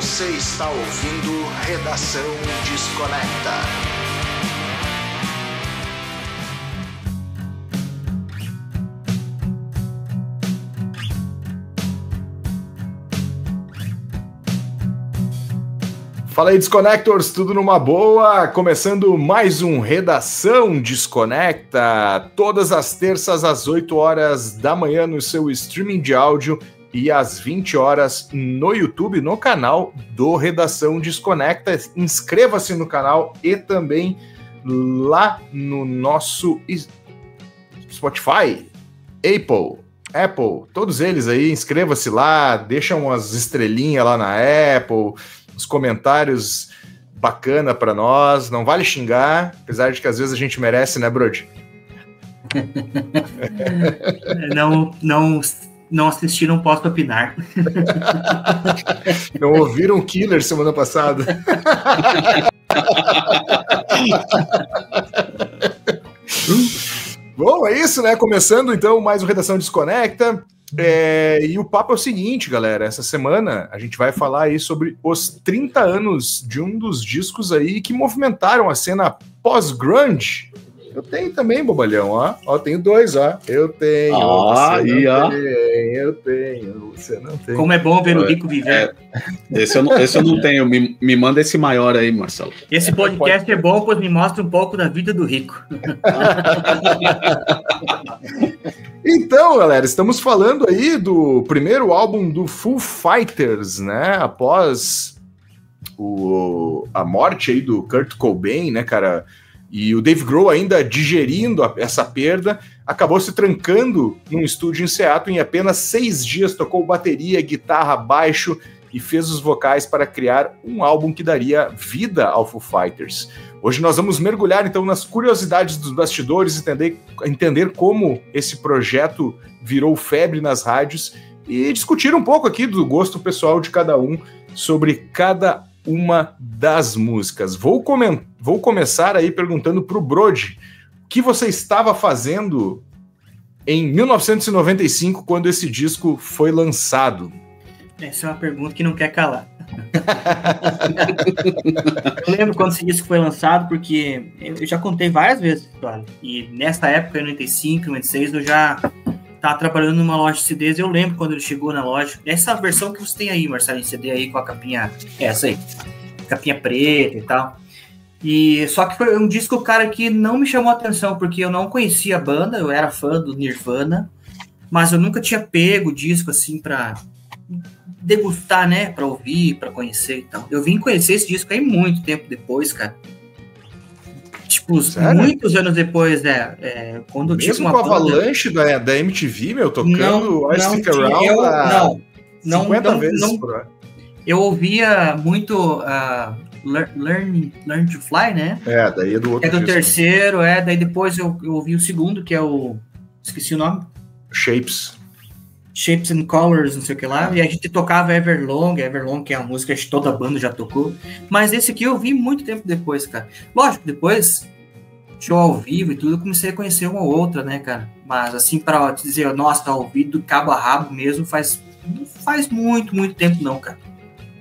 Você está ouvindo Redação Desconecta. Fala aí, Desconectors, tudo numa boa? Começando mais um Redação Desconecta, todas as terças às 8 horas da manhã no seu streaming de áudio e às 20 horas no YouTube, no canal do Redação Desconecta. Inscreva-se no canal e também lá no nosso Spotify, Apple, todos eles aí, inscreva-se lá, deixa umas estrelinhas lá na Apple, os comentários bacana para nós, não vale xingar, apesar de que às vezes a gente merece, né, Brody? Não assisti, não posso opinar. Não ouviram Killer semana passada? Bom, é isso, né? Começando então mais um Redação Desconecta. E o papo é o seguinte, galera, essa semana a gente vai falar aí sobre os 30 anos de um dos discos aí que movimentaram a cena pós-grunge. Eu tenho também, bobalhão, ó, tenho dois, ó, eu tenho, eu tenho, você não tem. Como é bom ver o Rico viver. Esse eu não tenho, me manda esse maior aí, Marcelo. Esse podcast é bom, pois me mostra um pouco da vida do Rico. Então, galera, estamos falando aí do primeiro álbum do Foo Fighters, né? Após a morte aí do Kurt Cobain, né, cara? E o Dave Grohl ainda digerindo essa perda, acabou se trancando num estúdio em Seattle. Em apenas 6 dias tocou bateria, guitarra, baixo e fez os vocais para criar um álbum que daria vida ao Foo Fighters. Hoje nós vamos mergulhar então nas curiosidades dos bastidores, entender como esse projeto virou febre nas rádios e discutir um pouco aqui do gosto pessoal de cada um sobre cada uma das músicas. Vou começar aí perguntando pro Brody, o que você estava fazendo em 1995 quando esse disco foi lançado? Essa é uma pergunta que não quer calar. Eu lembro quando esse disco foi lançado, porque eu já contei várias vezes a história. E nessa época, em 95, 96, eu já estava trabalhando numa loja de CDs. Eu lembro quando ele chegou na loja. Essa versão que você tem aí, Marcelo, em CD aí, com a capinha, essa aí, capinha preta e tal. E só que foi um disco, cara, que não me chamou a atenção, porque eu não conhecia a banda, eu era fã do Nirvana, mas eu nunca tinha pego o disco assim pra degustar, né, pra ouvir, pra conhecer e tal. Eu vim conhecer esse disco aí muito tempo depois, cara. Tipo, sério? Muitos anos depois, quando eu tinha uma banda... Mesmo com a Avalanche da MTV, meu, tocando I Stick Around 50 vezes por hora. Eu ouvia muito Learn to Fly, né? Daí é do outro. É do disco. Terceiro, daí depois eu ouvi o segundo, que é o... Esqueci o nome. Shapes and Colors, não sei o que lá, e a gente tocava Everlong, que é uma música que toda a banda já tocou, mas esse aqui eu vi muito tempo depois, cara. Lógico, depois, show ao vivo e tudo, eu comecei a conhecer uma ou outra, né, cara, mas assim, pra dizer, nossa, tá ouvido do cabo a rabo mesmo, não faz muito tempo não, cara.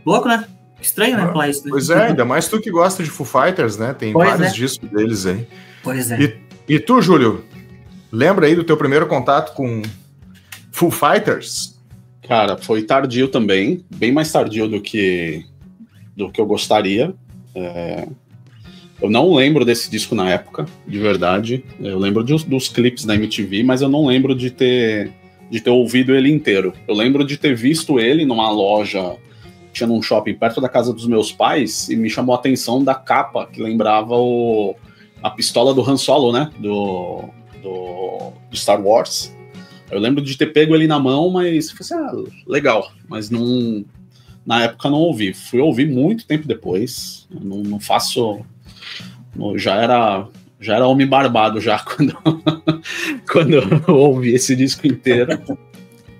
Louco, né? Estranho, né, falar isso, né? Pois é, ainda mais tu que gosta de Foo Fighters, né, tem vários discos deles aí. Pois é. E tu, Júlio, lembra aí do teu primeiro contato com Foo Fighters? Cara, foi tardio também, bem mais tardio do que eu gostaria. Eu não lembro desse disco na época, de verdade. Eu lembro dos clipes da MTV, mas eu não lembro de ter ouvido ele inteiro. Eu lembro de ter visto ele numa loja, tinha num shopping perto da casa dos meus pais, e me chamou a atenção da capa, que lembrava a pistola do Han Solo, né? Do Star Wars. Eu lembro de ter pego ele na mão, mas foi assim, legal. Mas não, na época não ouvi. Fui ouvir muito tempo depois. Eu não faço... Já era homem barbado já quando eu ouvi esse disco inteiro.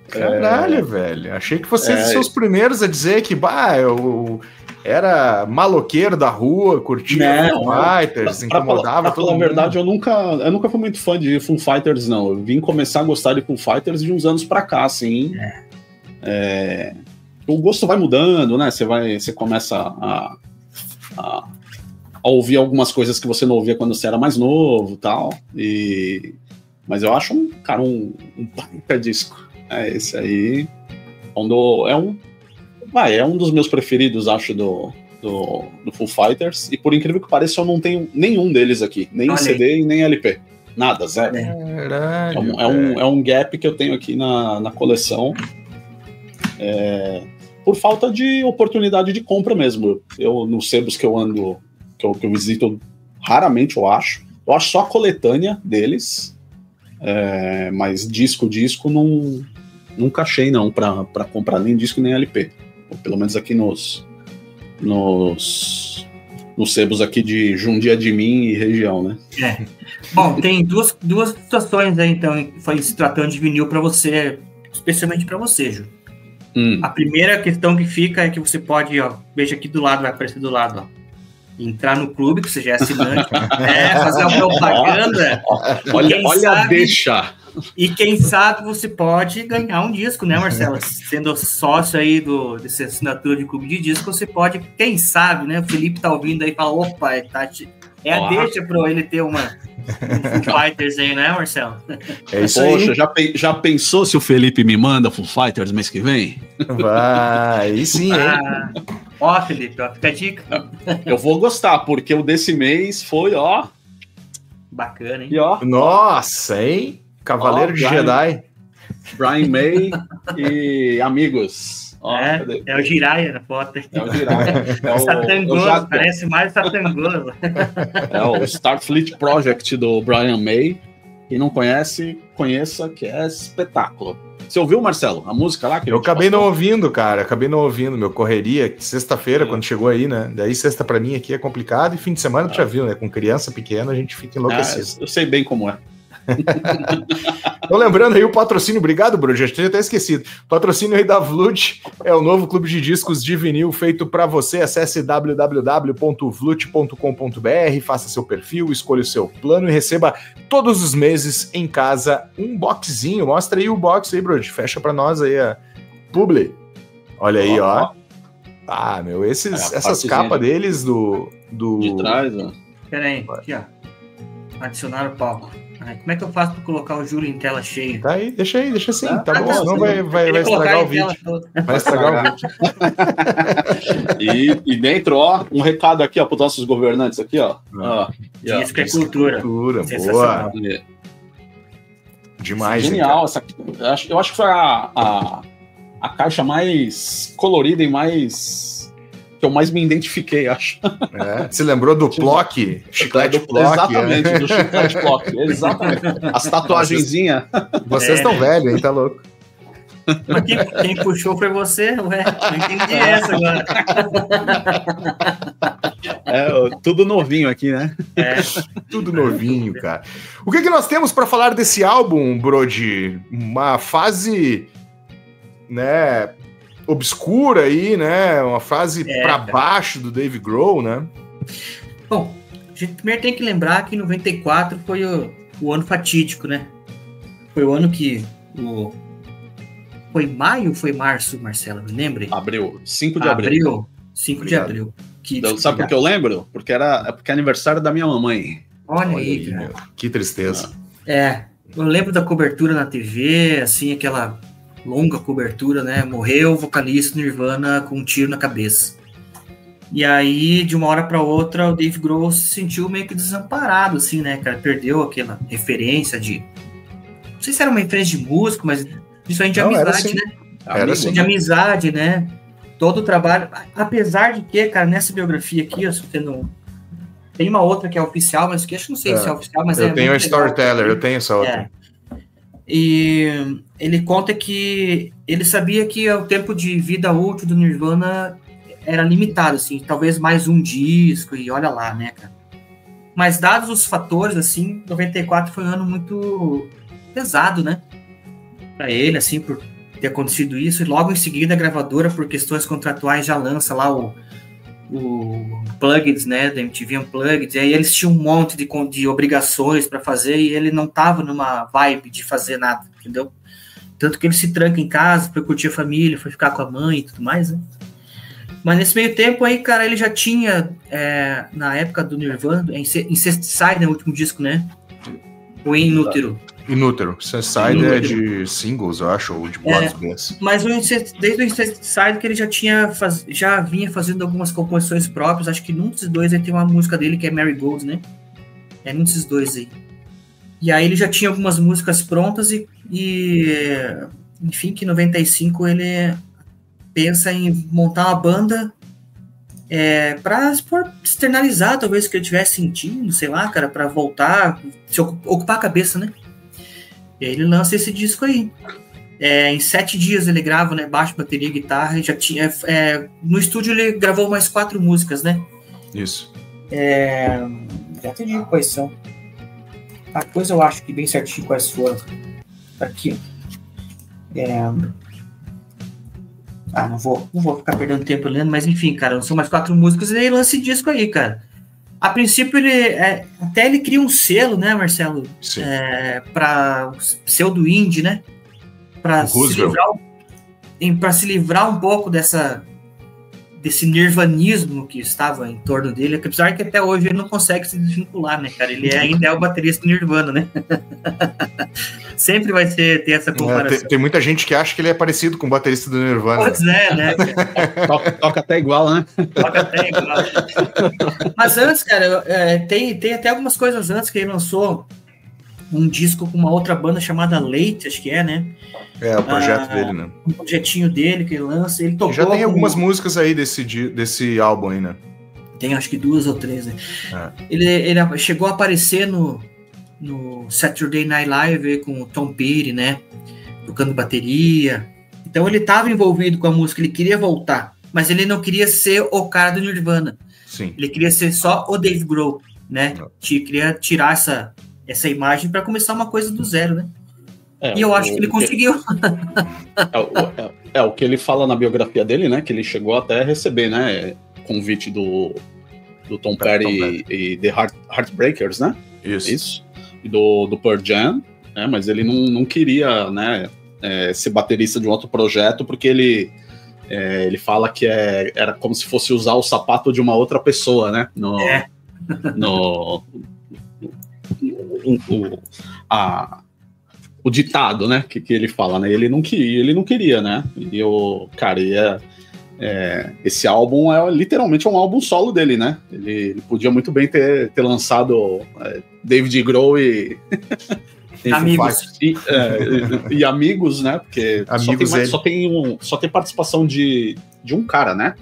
Caralho, velho. Achei que vocês são os primeiros a dizer que eu era maloqueiro da rua, curtia Foo Fighters, incomodava todo mundo. Na verdade, eu nunca fui muito fã de Foo Fighters, não. Eu vim começar a gostar de Foo Fighters de uns anos pra cá, assim. o gosto vai mudando, né? Você começa a ouvir algumas coisas que você não ouvia quando você era mais novo, tal. Mas eu acho um baita disco. Esse aí é um dos meus preferidos, acho, do Foo Fighters. E por incrível que pareça, eu não tenho nenhum deles aqui, nem CD e nem LP. Nada, zero. É um gap que eu tenho aqui na coleção. Por falta de oportunidade de compra mesmo. Nos sebos que eu ando, que eu visito, raramente eu acho só a coletânea deles, mas disco nunca achei não para comprar nem disco nem LP, ou pelo menos aqui nos sebos aqui de Jundia de Mim e região, né? Bom, tem duas situações aí, então, se tratando de vinil para você, especialmente para você, Ju. A primeira questão que fica é que você pode, veja aqui do lado, vai aparecer do lado, entrar no clube, que você já é assinante, fazer uma propaganda. Olha, deixa. E quem sabe você pode ganhar um disco, né, Marcelo? Sendo sócio aí dessa assinatura de clube de disco, você pode, quem sabe, né? O Felipe tá ouvindo aí e fala, opa, a deixa para ele ter um Foo Fighters aí, né, Marcelo? É isso aí. Poxa, já pensou se o Felipe me manda Foo Fighters mês que vem? Vai, aí sim, hein? Felipe, fica a dica. Eu vou gostar, porque o desse mês foi, bacana, hein? E, nossa, hein? Cavaleiro de Jedi. Brian May e amigos. É o Jiraiya na foto. É o Jiraiya. Satangoso, parece mais Satangoso. É o Starfleet Project do Brian May. Quem não conhece, conheça, que é espetáculo. Você ouviu, Marcelo, a música lá? Eu acabei não ouvindo, cara. Meu correria, sexta-feira, quando chegou aí, né? Daí sexta pra mim aqui é complicado e fim de semana tu já viu, né? Com criança pequena a gente fica enlouquecido. Eu sei bem como é. Então, lembrando aí o patrocínio, obrigado, Bruno, já tinha até esquecido. O patrocínio aí da Vlut é o novo clube de discos de vinil feito para você. Acesse www.vlut.com.br, faça seu perfil, escolha o seu plano e receba todos os meses em casa um boxzinho. Mostra aí o box aí, Bruno, fecha para nós aí a publi. Olha aí, ó. Ah, meu, essas capas deles de trás, ó. Pera aí, aqui, ó. Adicionar o palco. Como é que eu faço para colocar o Júlio em tela cheia? Tá aí, deixa assim, tá bom, senão vai estragar o vídeo. Vai estragar o vídeo. E dentro, um recado aqui, para os nossos governantes aqui, Isso que é cultura. Boa. Demais, genial. Eu acho que foi a caixa mais colorida e mais... que eu mais me identifiquei, acho. Você lembrou do Plock? Chiclete Plock. Exatamente, do Chiclete Plock. Exatamente. As tatuagenzinhas. Vocês estão velhos, hein? Tá louco. Mas quem puxou foi você? Ué, não entendi essa agora. Tudo novinho aqui, né? Tudo novinho, cara. O que nós temos para falar desse álbum, Brody? Uma fase, né, obscura aí, né? Uma fase para baixo do Dave Grohl, né? Bom, a gente primeiro tem que lembrar que 94 foi o ano fatídico, né? Foi o ano que foi maio ou foi março, Marcelo? Me lembre? Abril. 5 de abril. 5 de abril. Sabe por que eu lembro? Porque é aniversário da minha mamãe. Olha aí, cara. Meu, que tristeza. Eu lembro da cobertura na TV, assim, aquela longa cobertura, né? Morreu o vocalista do Nirvana com um tiro na cabeça. E aí, de uma hora para outra, o Dave Grohl se sentiu meio que desamparado, assim, né, cara? Perdeu aquela referência de... Não sei se era uma referência de músico, mas principalmente de amizade, né? Era assim. De amizade, né? Todo o trabalho... Apesar de que, cara, nessa biografia aqui, tem uma outra que é oficial, mas que acho que não sei se é oficial, mas eu tenho a Storyteller, eu tenho essa outra. E ele conta que ele sabia que o tempo de vida útil do Nirvana era limitado, assim, talvez mais um disco, e olha lá, né, cara. Mas dados os fatores, assim, 94 foi um ano muito pesado, né, pra ele, assim, por ter acontecido isso, e logo em seguida a gravadora, por questões contratuais, já lança lá o Unplugged, né, da MTV Unplugged, e aí eles tinham um monte de obrigações para fazer, e ele não tava numa vibe de fazer nada, entendeu? Tanto que ele se tranca em casa pra curtir a família, foi ficar com a mãe e tudo mais, né? Mas nesse meio tempo aí, cara, ele já tinha, na época do Nirvana, Incesticide, né, o último disco, né? O Inútero. Inútero. Incesticide é de singles, eu acho, ou de Blood's Bliss. Mas desde o Incesticide que ele já vinha fazendo algumas composições próprias, acho que num desses dois aí tem uma música dele que é Marigold, né? É num desses dois aí. E aí ele já tinha algumas músicas prontas e enfim, que em 95 ele pensa em montar uma banda para externalizar talvez o que ele estivesse sentindo, sei lá, cara, para voltar, se ocupar a cabeça, né? E aí ele lança esse disco aí. Em 7 dias ele grava, né, baixo, bateria, guitarra, e já tinha, no estúdio ele gravou mais 4 músicas, né? Isso. Já te digo quais são. A coisa eu acho que bem certinho quais foram. Aqui. Não vou ficar perdendo tempo lendo, mas enfim, cara, são mais 4 músicas e aí lança esse disco aí, cara. A princípio até ele cria um selo, né, Marcelo? Sim. Para pseudo indie, né? Para se livrar um pouco desse nirvanismo que estava em torno dele, apesar que até hoje ele não consegue se desvincular, né, cara? Ele ainda é o baterista do Nirvana, né? Sempre vai ter essa comparação. Tem muita gente que acha que ele é parecido com o baterista do Nirvana. Pois é, né? Toca até igual, né? Toca até igual. Mas antes, cara, tem até algumas coisas antes que ele lançou um disco com uma outra banda chamada Late, acho que né? É o projeto dele, né? Um projetinho dele que ele lança. Ele tocou. Já tem algumas músicas aí desse álbum aí, né? Tem acho que 2 ou 3, né? Ele chegou a aparecer no Saturday Night Live com o Tom Petty, né? Tocando bateria. Então ele estava envolvido com a música, ele queria voltar, mas ele não queria ser o cara do Nirvana. Sim. Ele queria ser só o Dave Grohl, né? Queria tirar essa imagem para começar uma coisa do zero, né? E eu acho que ele conseguiu. O que ele fala na biografia dele, né? Que ele chegou até a receber, né? Convite do Tom Petty e The Heartbreakers, né? Isso. E do Pearl Jam, né? Mas ele não queria, né? Ser baterista de um outro projeto, porque ele fala que era como se fosse usar o sapato de uma outra pessoa, né? O ditado, né, que ele fala, né, ele não queria, né, e esse álbum literalmente um álbum solo dele, né, ele podia muito bem ter lançado David Grohl e amigos e amigos, né, porque amigos só tem participação de um cara, né,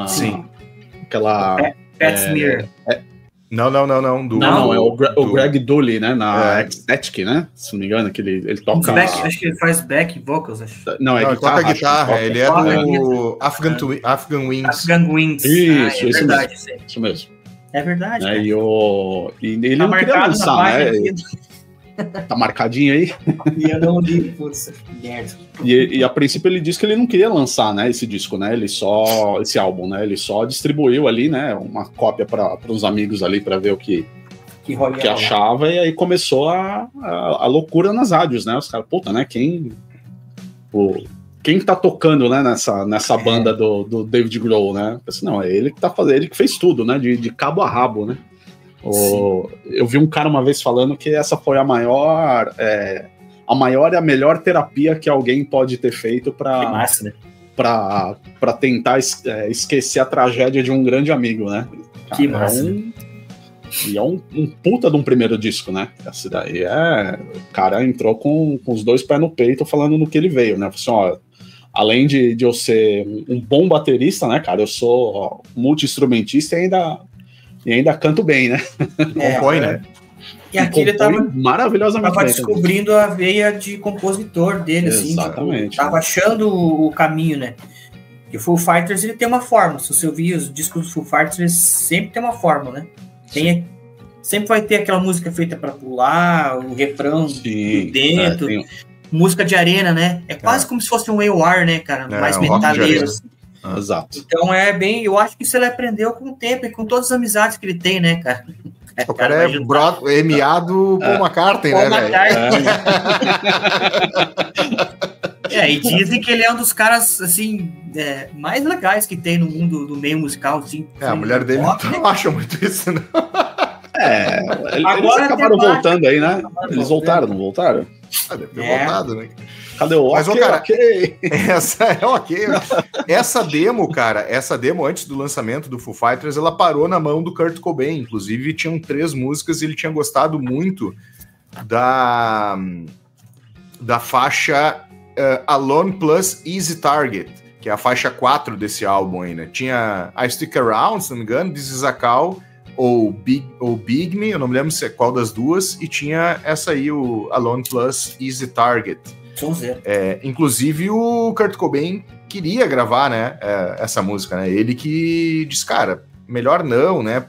sim, aquela Pat Smear. Não. É o Greg Dulli, né? Na Ecstatic, né? Se não me engano, que ele toca. Acho que ele faz back vocals. Acho. Não, ele toca guitarra. Ele é do Afghan Wings. Afghan Wings. Isso, é verdade. Isso mesmo. É verdade. E ele não queria lançar, né? Tá marcadinho aí. E eu não li, putz, merda. E a princípio ele disse que ele não queria lançar, né, esse disco, né, esse álbum, né, ele só distribuiu ali, né, uma cópia para os amigos ali para ver o que achava, e aí começou a loucura nas rádios, né, os caras, puta, né, quem tá tocando, né, nessa banda do David Grohl, né, assim, não, é ele que tá fazendo, ele que fez tudo, né, de cabo a rabo, né. Eu vi um cara uma vez falando que essa foi a maior e a melhor terapia que alguém pode ter feito para tentar esquecer a tragédia de um grande amigo, né? Que massa. E é um puta de um primeiro disco, né? Esse daí o cara entrou com os 2 pés no peito falando no que ele veio, né? Assim, ó, além de eu ser um bom baterista, né, cara, eu sou multi-instrumentista e ainda canto bem, né? Compõe, né? E aqui ele tava maravilhosamente descobrindo a veia de compositor dele, assim. Exatamente. Tava achando o caminho, né? E o Foo Fighters, ele tem uma fórmula. Se você ouvir os discos do Foo Fighters, eles sempre tem uma fórmula, né? Sempre vai ter aquela música feita para pular, o refrão dentro. Música de arena, né? É quase como se fosse um AOR, né, cara? Mais metaleiro, assim. Exato. Então eu acho que isso ele aprendeu com o tempo e com todas as amizades que ele tem, né, cara? O cara MA do Paul McCartney, né, velho? E dizem que ele é um dos caras, assim, mais legais que tem no mundo do meio musical, assim. A mulher dele não acha muito isso, não. Eles acabaram voltando aí, né? Eles voltaram, não voltaram? Deve ter voltado, né? Cadê o Mas, ok? cara, Ok. Essa é ok. Essa demo, cara, antes do lançamento do Foo Fighters, ela parou na mão do Kurt Cobain. Inclusive, tinham 3 músicas e ele tinha gostado muito da faixa Alone Plus Easy Target, que é a faixa 4 desse álbum aí, né? Tinha I Stick Around, se não me engano, This Is a Call, ou Big Me, eu não me lembro qual das duas, e tinha essa aí, o Alone Plus Easy Target. Inclusive o Kurt Cobain queria gravar, né, essa música, né? Ele que disse, cara, melhor não, né?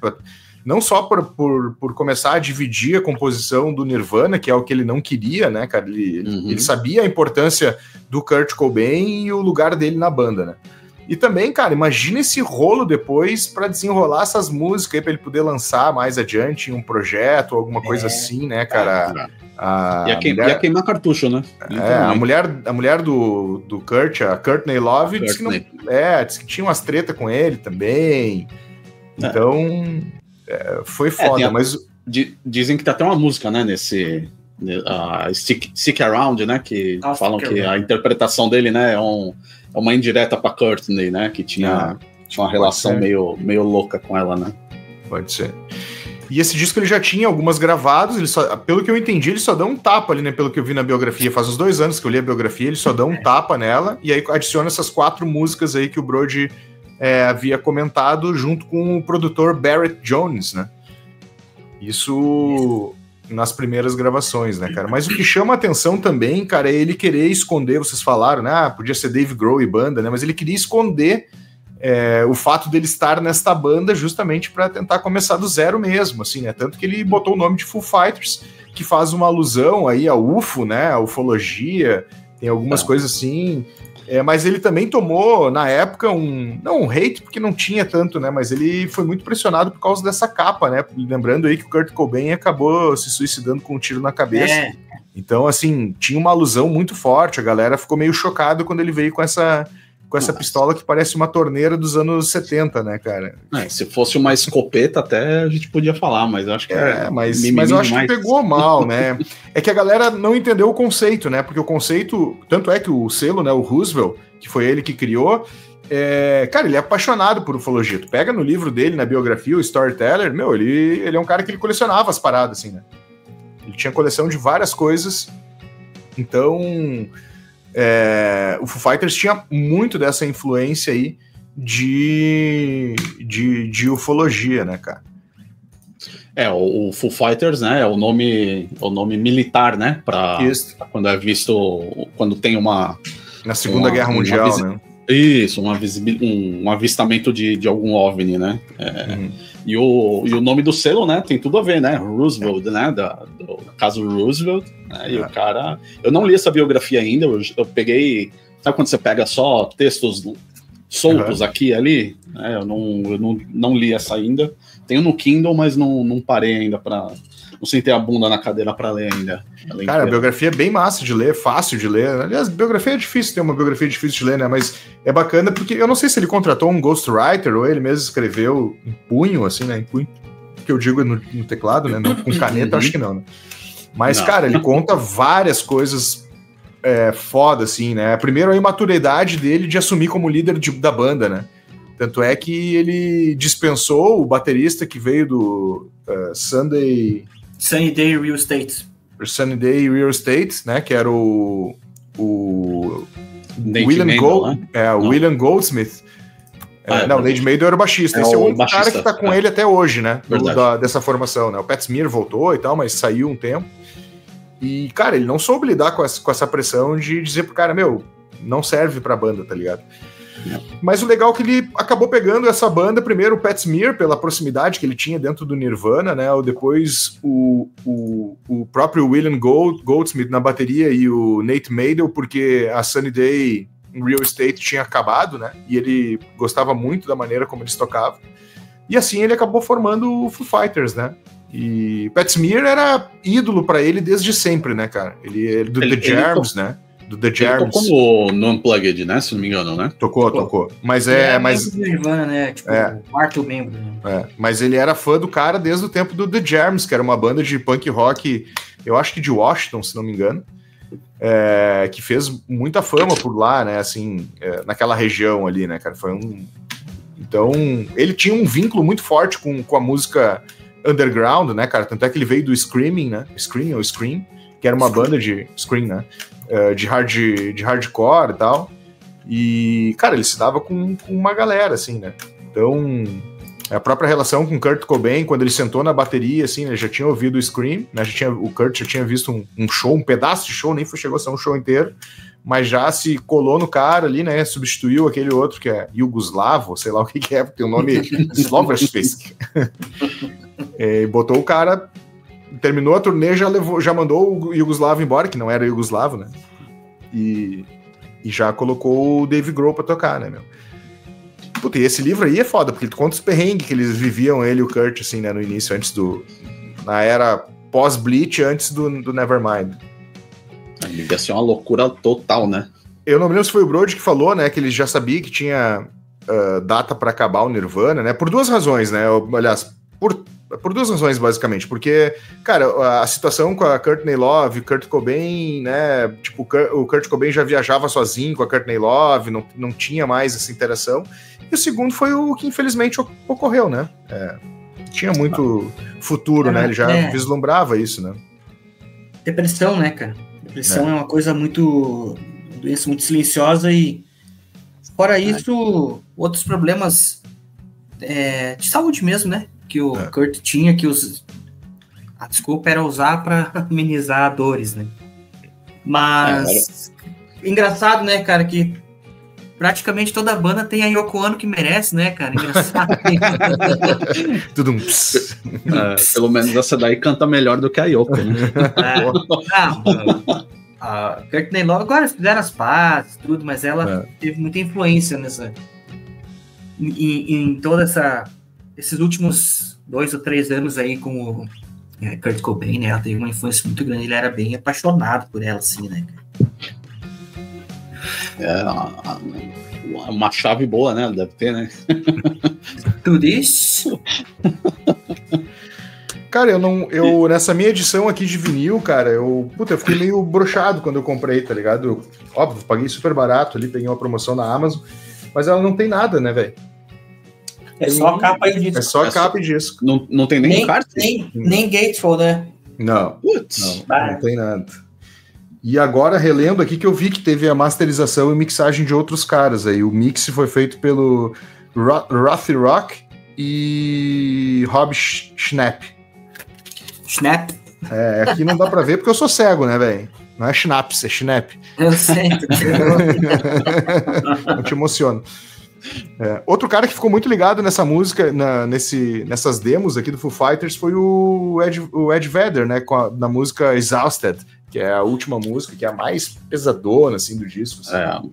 Não só por começar a dividir a composição do Nirvana, que é o que ele não queria, né, cara? Ele sabia a importância do Kurt Cobain e o lugar dele na banda, né? E também, cara, imagina esse rolo depois para desenrolar essas músicas aí, pra ele poder lançar mais adiante em um projeto ou alguma coisa assim, né, cara? Ia queimar cartucho, né? A mulher do Kurt, a Courtney Love, disse que tinha umas tretas com ele também. Então, foi foda, mas... Dizem que tem até uma música, né, nesse... Stick Around, né, que falam que a interpretação dele, né, é uma indireta pra Courtney, né, que tinha uma relação meio louca com ela, né. Pode ser. E esse disco ele já tinha algumas gravados, pelo que eu entendi, ele só dá um tapa ali, né, pelo que eu vi na biografia, faz uns 2 anos que eu li a biografia, ele só dá um tapa nela, e aí adiciona essas 4 músicas aí que o Brody havia comentado, junto com o produtor Barrett Jones, né. Isso nas primeiras gravações, né, cara? Mas o que chama a atenção também, cara, é ele querer esconder, vocês falaram, né, podia ser Dave Grohl e banda, né, mas ele queria esconder o fato dele estar nesta banda justamente para tentar começar do zero mesmo, assim, né, tanto que ele botou o nome de Foo Fighters, que faz uma alusão aí ao UFO, né, a ufologia, tem algumas coisas assim, mas ele também tomou, na época, não um hate, porque não tinha tanto, né, mas ele foi muito pressionado por causa dessa capa, né, lembrando aí que o Kurt Cobain acabou se suicidando com um tiro na cabeça, então, assim, tinha uma alusão muito forte, a galera ficou meio chocada quando ele veio com essa pistola que parece uma torneira dos anos 70, né, cara? Se fosse uma escopeta até a gente podia falar, mas eu acho que mas eu acho que pegou mal, né? É que a galera não entendeu o conceito, né? Porque o conceito, tanto é que o selo, né, o Roosevelt, que foi ele que criou, cara, ele é apaixonado por ufologia. Tu pega no livro dele, na biografia, o Storyteller, ele é um cara que ele colecionava as paradas, assim, né? Ele tinha coleção de várias coisas, então... o Foo Fighters tinha muito dessa influência aí de ufologia, né, cara? O Foo Fighters, né, é o nome militar, né, pra quando é visto, quando tem na Segunda Guerra Mundial, né? Isso, um avistamento de algum OVNI, né? E o nome do selo, né, tem tudo a ver, né? Roosevelt, né? Do caso Roosevelt, né? E o cara... Eu não li essa biografia ainda, eu peguei... Sabe quando você pega só textos soltos aqui e ali? Né? Eu não li essa ainda. Tenho no Kindle, mas não parei ainda pra... Não sentei a bunda na cadeira pra ler ainda. Cara, a biografia é bem massa de ler, fácil de ler. Aliás, biografia é difícil, ter uma biografia difícil de ler, né? Mas é bacana porque eu não sei se ele contratou um ghostwriter ou ele mesmo escreveu em punho, assim, né? Em punho, que eu digo no teclado, né? Não, com caneta, acho que não, né? Mas, cara, ele conta várias coisas foda, assim, né? Primeiro, a imaturidade dele de assumir como líder da banda, né? Tanto é que ele dispensou o baterista que veio do Sunny Day Real Estate. Sunny Day Real Estate, né? Que era o William William Goldsmith. Não, o Nate Maidel era o baixista. Esse é o único cara que tá com ele até hoje, né? Dessa formação, né? O Pat Smear voltou e tal, mas saiu um tempo. E, cara, ele não soube lidar com essa pressão de dizer pro cara, não serve pra banda, tá ligado? Mas o legal é que ele acabou pegando essa banda, primeiro o Pat Smear, pela proximidade que ele tinha dentro do Nirvana, né? Ou depois o próprio William Goldsmith na bateria e o Nate Maidel, porque a Sunny Day Real Estate tinha acabado, né? E ele gostava muito da maneira como eles tocavam. E assim ele acabou formando o Foo Fighters, né? E Pat Smear era ídolo pra ele desde sempre, né, cara? Ele do The Germs, né? do The Ele Germs. tocou no Unplugged, né? Se não me engano, né? Tocou. Mas membro do Nirvana, né? Tipo, o quarto membro. Né? Mas ele era fã do cara desde o tempo do The Germs, que era uma banda de punk rock, eu acho que de Washington, se não me engano, que fez muita fama por lá, né? Assim, naquela região ali, né, cara? Então, ele tinha um vínculo muito forte com a música underground, né, cara? Tanto é que ele veio do Screaming, né? Scream ou Scream, que era uma banda de Scream, né? De hardcore e tal. E, cara, ele se dava com uma galera, assim, né? Então, a própria relação com Kurt Cobain, quando ele sentou na bateria, assim, né? Já tinha ouvido o Scream, né? O Kurt já tinha visto um show, um pedaço de show, nem chegou a ser um show inteiro, mas já se colou no cara ali, né? Substituiu aquele outro que é Yugoslavo, sei lá o que é, porque tem o nome Sloverspisk. Botou o cara, terminou a turnê, já mandou o Yugoslavo embora, que não era Yugoslavo, né? E já colocou o Dave Grohl pra tocar, né, meu? Puta, e esse livro aí é foda, porque conta os perrengues que eles viviam, ele e o Kurt, assim, né, no início, na era pós-Bleach, antes do Nevermind. Devia ser uma loucura total, né? Eu não me lembro se foi o Brody que falou, né, que ele já sabia que tinha data pra acabar o Nirvana, né, por duas razões, né, aliás, por duas razões, basicamente, porque, cara, a situação com a Courtney Love, Kurt Cobain, né, tipo, o Kurt Cobain já viajava sozinho com a Courtney Love, não tinha mais essa interação, e o segundo foi o que infelizmente ocorreu, né, tinha muito futuro, né, ele já vislumbrava isso, né. Depressão, né, cara, depressão é uma coisa doença muito silenciosa e, fora isso, outros problemas de saúde mesmo, né, que o Kurt tinha, que a desculpa era usar para amenizar dores, né? Mas engraçado, né, cara, que praticamente toda banda tem a Yoko Ono que merece, né, cara? Engraçado. Tudo pelo menos essa daí canta melhor do que a Yoko, né? A Courtney Love agora fizeram as pazes, tudo, mas ela teve muita influência em toda esses últimos 2 ou 3 anos aí com o Kurt Cobain, né? Ela teve uma influência muito grande, ele era bem apaixonado por ela, assim, né? Uma chave boa, né? Deve ter, né? Tudo isso. Cara, eu nessa minha edição aqui de vinil, cara, eu fiquei meio broxado quando eu comprei, tá ligado? Óbvio, paguei super barato ali, peguei uma promoção na Amazon, mas ela não tem nada, né, velho? É só a capa e disco. É só a capa e disco. Não tem nem carta? Nem Gatefold, né? Não, não tem nada. E agora, relendo aqui, que eu vi que teve a masterização e mixagem de outros caras aí. O mix foi feito pelo Rothy Rock e Rob Schnapp. Schnapp? Aqui não dá pra ver porque eu sou cego, né, velho? Não é Schnaps, é Schnapp. Eu sei. Não te emociono. Outro cara que ficou muito ligado nessa música, nessas demos aqui do Foo Fighters, foi o Ed Vedder, né, na música Exhausted, que é a última música, que é a mais pesadona, assim, do disco. Assim.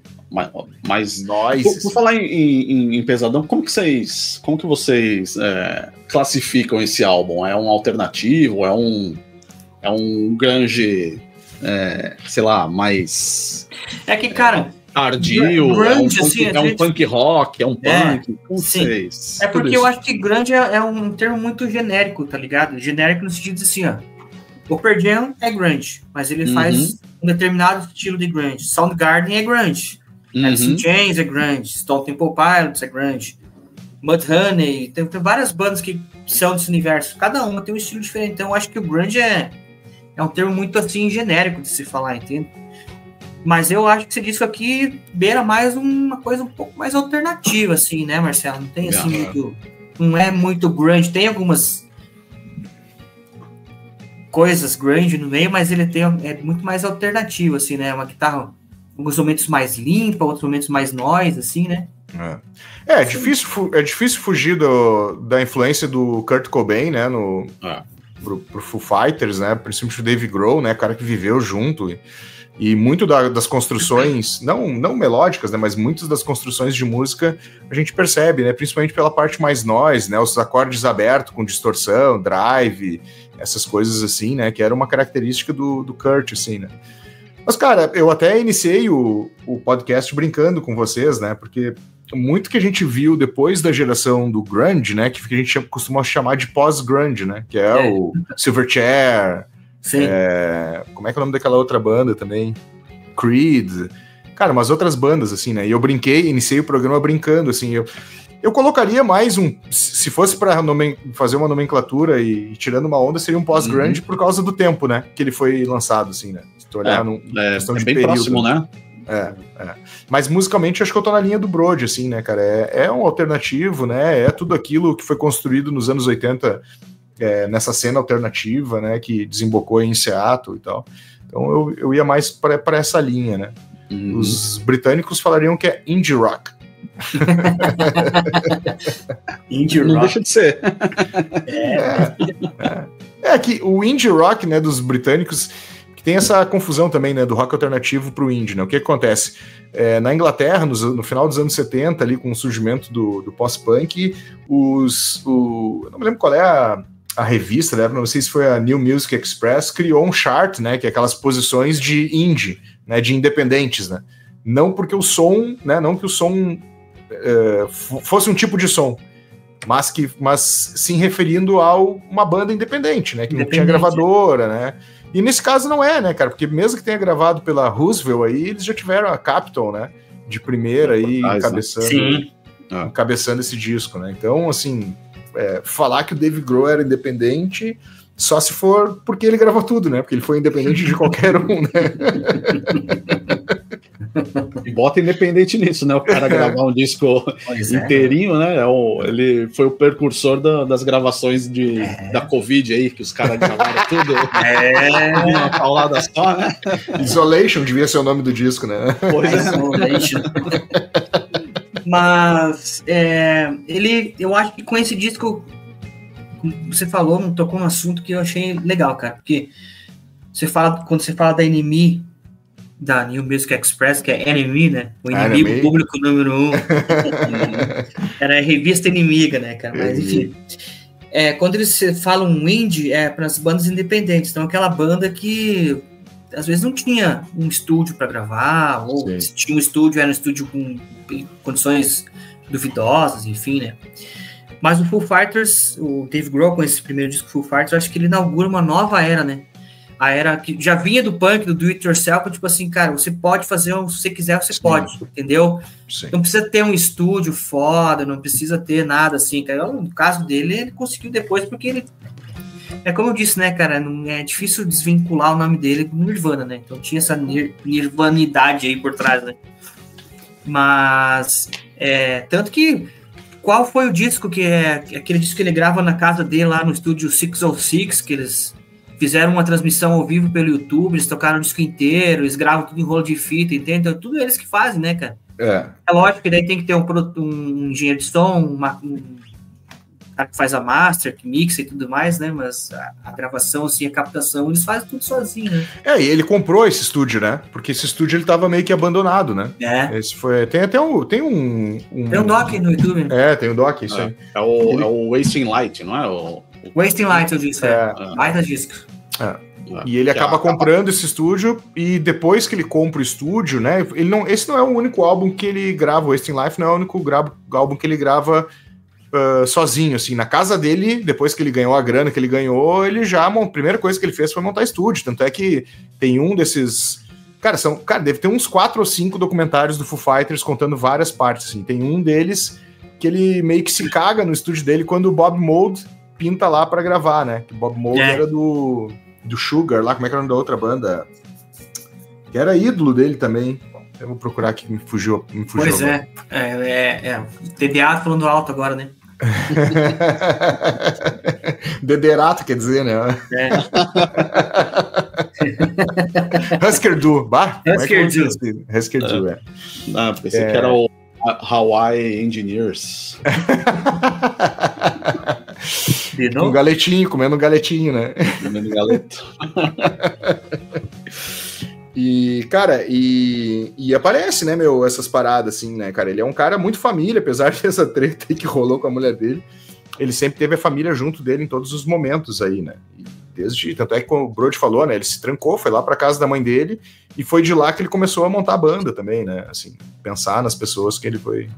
Mas por falar em pesadão, como que vocês classificam esse álbum? É um alternativo? É um grunge, sei lá, mais... É que, cara... tardio, grunge, assim, é um punk rock, é um punk, como sim. vocês... Porque eu acho que grunge é um termo muito genérico, tá ligado? Genérico no sentido assim, ó, o Pearl Jam é grunge, mas ele faz um determinado estilo de grunge. Soundgarden é grunge, Alice in Chains é grunge, Stone Temple Pilots é grunge, Mudhoney, tem várias bandas que são desse universo, cada uma tem um estilo diferente, então eu acho que o grunge é um termo muito assim genérico de se falar, entende? Mas eu acho que esse disco aqui beira mais uma coisa um pouco mais alternativa, assim, né, Marcelo? Não tem assim muito... Não é muito grunge. Tem algumas coisas grunge no meio, mas ele é muito mais alternativo, assim, né? Uma guitarra, alguns momentos mais limpa, outros momentos mais noise, assim, né? É difícil fugir da influência do Kurt Cobain, né? Pro Foo Fighters, né? Principalmente o Dave Grohl, né? Cara que viveu junto. E muito das construções, não melódicas, né, mas muitas das construções de música a gente percebe, né, principalmente pela parte mais noise, né, os acordes abertos com distorção, drive, essas coisas assim, né, que era uma característica do Kurt, assim, né. Mas, cara, eu até iniciei o podcast brincando com vocês, né? Porque muito que a gente viu depois da geração do grunge, né? Que a gente costuma chamar de pós-grunge, né? Que é o Silverchair. Sim. Como é que é o nome daquela outra banda também? Creed. Cara, umas outras bandas, assim, né? E eu iniciei o programa brincando, assim. Eu colocaria mais se fosse para fazer uma nomenclatura e tirando uma onda, seria um pós-grunge por causa do tempo, né? Que ele foi lançado, assim, né? Se tu olhar questão de bem período, próximo, né? Mas musicalmente acho que eu tô na linha do Brody, assim, né, cara? É um alternativo, né? É tudo aquilo que foi construído nos anos 80 nessa cena alternativa, né? Que desembocou em Seattle e tal. Então eu ia mais para essa linha, né? Os britânicos falariam que é indie rock. Indie Não rock. deixa de ser. Que o indie rock, né, dos britânicos, que tem essa confusão também, né, do rock alternativo pro indie, né? O que acontece? Na Inglaterra, no final dos anos 70, ali, com o surgimento do pós-punk, eu não me lembro qual é a revista, né? Não sei se foi a New Music Express, criou um chart, né, que é aquelas posições de indie, né, de independentes, né? Não porque o som, né, não que o som fosse um tipo de som, mas sim referindo a uma banda independente, né, que não tinha gravadora, né? E nesse caso não é, né, cara? Porque mesmo que tenha gravado pela Roosevelt aí, eles já tiveram a Capitol, né, de primeira aí, encabeçando esse disco, né? Então, assim, falar que o Dave Grohl era independente só se for porque ele gravou tudo, né? Porque ele foi independente de qualquer um, né? Bota independente nisso, né? O cara gravar um disco inteirinho, né? Ele foi o precursor das gravações da Covid aí, que os caras gravaram tudo uma paulada só, né? Isolation devia ser o nome do disco, né? Pois Isolation. Mas eu acho que com esse disco, como você falou, tocou um assunto que eu achei legal, cara, porque quando você fala da NME, da New Music Express, que é NME, né? O inimigo público número 1. Era a revista inimiga, né, cara? Mas, enfim. Quando eles falam indie, para as bandas independentes. Então, aquela banda que, às vezes, não tinha um estúdio para gravar, ou se tinha um estúdio, era um estúdio com condições duvidosas, enfim, né? Mas o Foo Fighters, o Dave Grohl, com esse primeiro disco Foo Fighters, eu acho que ele inaugura uma nova era, né? A era que já vinha do punk, do do-it-yourself, tipo assim, cara, você pode fazer, se você quiser, você pode, entendeu? Sim. Não precisa ter um estúdio foda, não precisa ter nada assim, cara. No caso dele, ele conseguiu depois, porque ele... como eu disse, né, cara, não é difícil desvincular o nome dele do Nirvana, né? Então tinha essa nirvanidade aí por trás, né? Mas, tanto que, qual foi o disco que aquele disco que ele grava na casa dele lá no estúdio 606, que eles fizeram uma transmissão ao vivo pelo YouTube, eles tocaram o disco inteiro, eles gravam tudo em rolo de fita, entende? Então, tudo eles que fazem, né, cara? É lógico que daí tem que ter um engenheiro de som, um cara que faz a master, que mixa e tudo mais, né? Mas a gravação, assim, a captação, eles fazem tudo sozinho, né? E ele comprou esse estúdio, né? Porque esse estúdio ele tava meio que abandonado, né? Esse foi... Tem até tem um doc no YouTube. Né? Tem um doc, isso aí. É o Wasting Light, não é? Wasting Light, eu disse. Baita disco. E ele acaba comprando esse estúdio, e depois que ele compra o estúdio, né? Esse não é o único álbum que ele grava, o Wasting Life não é o único álbum que ele grava sozinho, assim, na casa dele. Depois que ele ganhou a grana que ele ganhou, a primeira coisa que ele fez foi montar estúdio, tanto é que tem um desses... Cara, deve ter uns 4 ou 5 documentários do Foo Fighters contando várias partes, assim. Tem um deles que ele meio que se caga no estúdio dele quando o Bob Mould pinta lá pra gravar, né? Que o Bob Mould era do Sugar, lá, como é que era o nome da outra banda? Que era ídolo dele também. Eu vou procurar aqui, me fugiu. Pois TDA falando alto agora, né? Dederato, quer dizer, né? Husker Du. Husker Du, pensei que era o Hawaii Engineers. Um galetinho, comendo um galetinho, né? Comendo galeto. E, cara, e aparece, né, essas paradas, assim, né, cara? Ele é um cara muito família, apesar dessa treta aí que rolou com a mulher dele. Ele sempre teve a família junto dele em todos os momentos aí, né? Tanto é que, como o Brody falou, né, ele se trancou, foi lá pra casa da mãe dele, e foi de lá que ele começou a montar a banda também, né, assim, pensar nas pessoas que ele foi...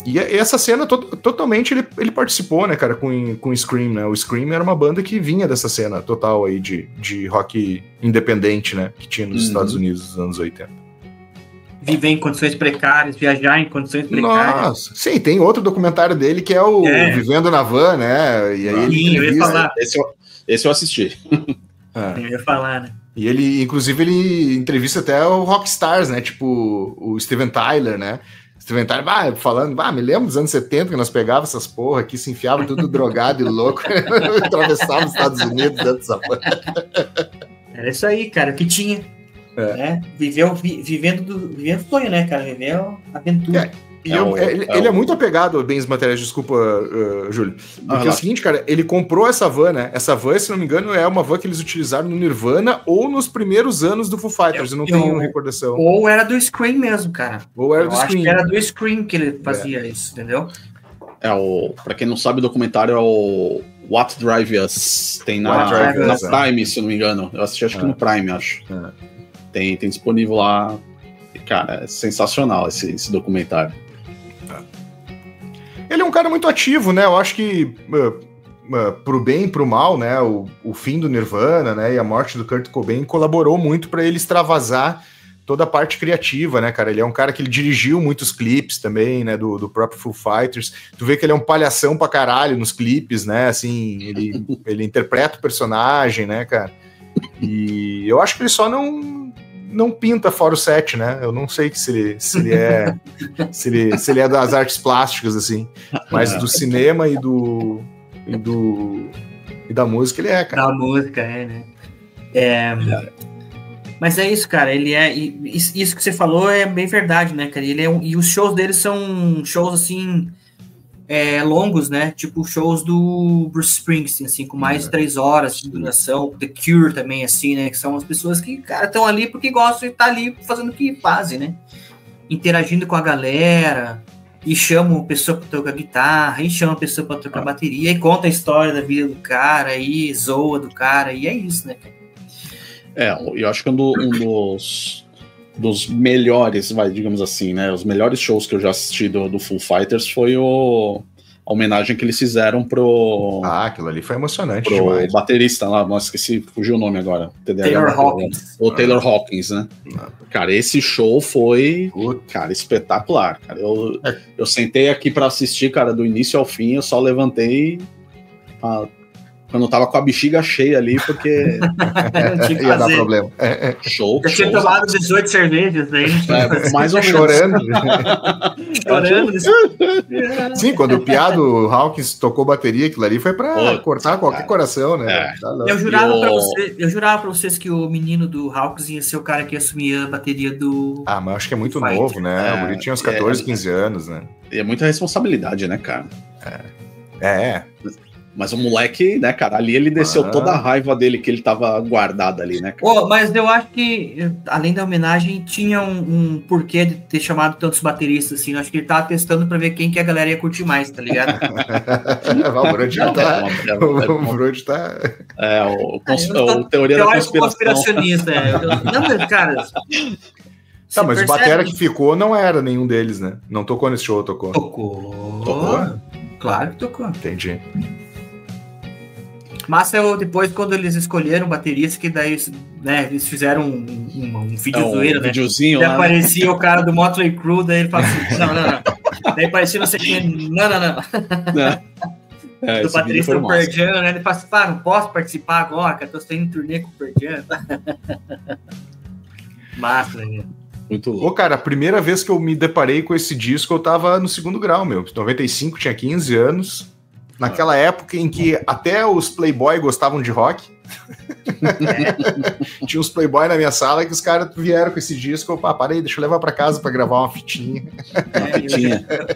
E essa cena, totalmente, ele participou, né, cara, com o Scream, né, o Scream era uma banda que vinha dessa cena total aí de rock independente, né, que tinha nos Estados Unidos nos anos 80. Viver em condições precárias, viajar em condições precárias. Nossa, sim, tem outro documentário dele que é o Vivendo na Van, né? E aí Sim, eu ia falar. Esse eu assisti. Eu ia falar, né? E ele, inclusive, ele entrevista até o Rockstars, né? Tipo, o Steven Tyler, né? Steven Tyler falando, me lembro dos anos 70 que nós pegávamos essas porra aqui, se enfiava tudo drogado e louco, atravessava os Estados Unidos dentro dessa porra. Era isso aí, cara, o que tinha. Né? Vivendo o sonho, né, cara? Viveu a aventura. Ele é muito apegado a bens materiais, desculpa, Júlio. Porque é o seguinte, cara, ele comprou essa van, né? Essa van, se não me engano, é uma van que eles utilizaram no Nirvana ou nos primeiros anos do Foo Fighters, eu não tenho recordação. Ou era do Scream mesmo, cara. Ou era do Scream. Acho que era do Scream que ele fazia isso, entendeu? Pra quem não sabe, o documentário é o What Drive Us. Tem na Prime, se eu não me engano. Eu assisti, acho que no Prime, acho. Tem disponível lá. Cara, é sensacional esse documentário. Ele é um cara muito ativo, né? Eu acho que pro bem e pro mal, né? O fim do Nirvana, né? E a morte do Kurt Cobain colaborou muito para ele extravasar toda a parte criativa, né, cara? Ele é um cara que ele dirigiu muitos clipes também, né? Do próprio Foo Fighters. Tu vê que ele é um palhação pra caralho nos clipes, né? Assim, ele interpreta o personagem, né, cara? E eu acho que ele só não pinta fora o set, né? Eu não sei se ele é das artes plásticas, assim, mas do cinema e da música ele é, cara. Da música, né? Mas é isso, cara, ele é... Isso que você falou é bem verdade, né, cara? E os shows dele são shows, assim... longos, né? Tipo shows do Bruce Springsteen, assim, com mais de 3 horas de duração. The Cure também, assim, né? Que são as pessoas que, cara, estão ali porque gostam de estar ali fazendo o que fazem, né? Interagindo com a galera, e chamam a pessoa para tocar guitarra, e chamam a pessoa para tocar bateria, e conta a história da vida do cara, e zoa do cara, e é isso, né? Eu acho que um dos melhores, digamos assim, né? Os melhores shows que eu já assisti do Foo Fighters foi a homenagem que eles fizeram pro... aquilo ali foi emocionante pro demais. Baterista lá, nossa, esqueci, fugiu o nome agora. Taylor Hawkins. O Taylor Hawkins, né? Cara, esse show foi, cara, espetacular, cara. Eu sentei aqui pra assistir, cara, do início ao fim, eu só levantei quando eu tava com a bexiga cheia ali, porque ia dar problema. Show. Eu tinha tomado 18 cervejas aí. Mais ou menos. Chorando. Sim, quando o piado Hawkins tocou bateria, aquilo ali foi pra cortar qualquer coração, né? Eu jurava pra vocês que o menino do Hawkins ia ser o cara que ia assumir a bateria do... mas acho que é muito novo, né? O Guri tinha uns 14, 15 anos, né? E é muita responsabilidade, né, cara? Mas o moleque, né, cara, ali ele desceu toda a raiva dele que ele tava guardado ali, né, cara? Mas eu acho que, além da homenagem, tinha um porquê de ter chamado tantos bateristas, assim. Eu acho que ele tava testando pra ver quem que a galera ia curtir mais, tá ligado? O Brody tá... o teoria da conspiração. Conspiracionista, Não, mas, cara... Tá, mas o batera que ficou não era nenhum deles, né? Não tocou nesse show, tocou? Tocou? Claro que tocou. Entendi. Mas depois, quando eles escolheram baterista, que daí, né, eles fizeram um vídeo zoeiro, né? Videozinho lá, aparecia o cara do Motley Crue, daí ele fala assim, não. Daí parecia não sei quem, não. Do baterista do Pearl Jam, né? Ele fala assim, não posso participar agora, cara, tô saindo em turnê com o Pearl Jam. Massa, né? Muito louco. Cara, a primeira vez que eu me deparei com esse disco, eu tava no 2º grau, meu. 95, tinha 15 anos. Naquela época em que até os playboy gostavam de rock. Tinha uns playboy na minha sala que os caras vieram com esse disco. Parei, deixa eu levar pra casa pra gravar uma fitinha.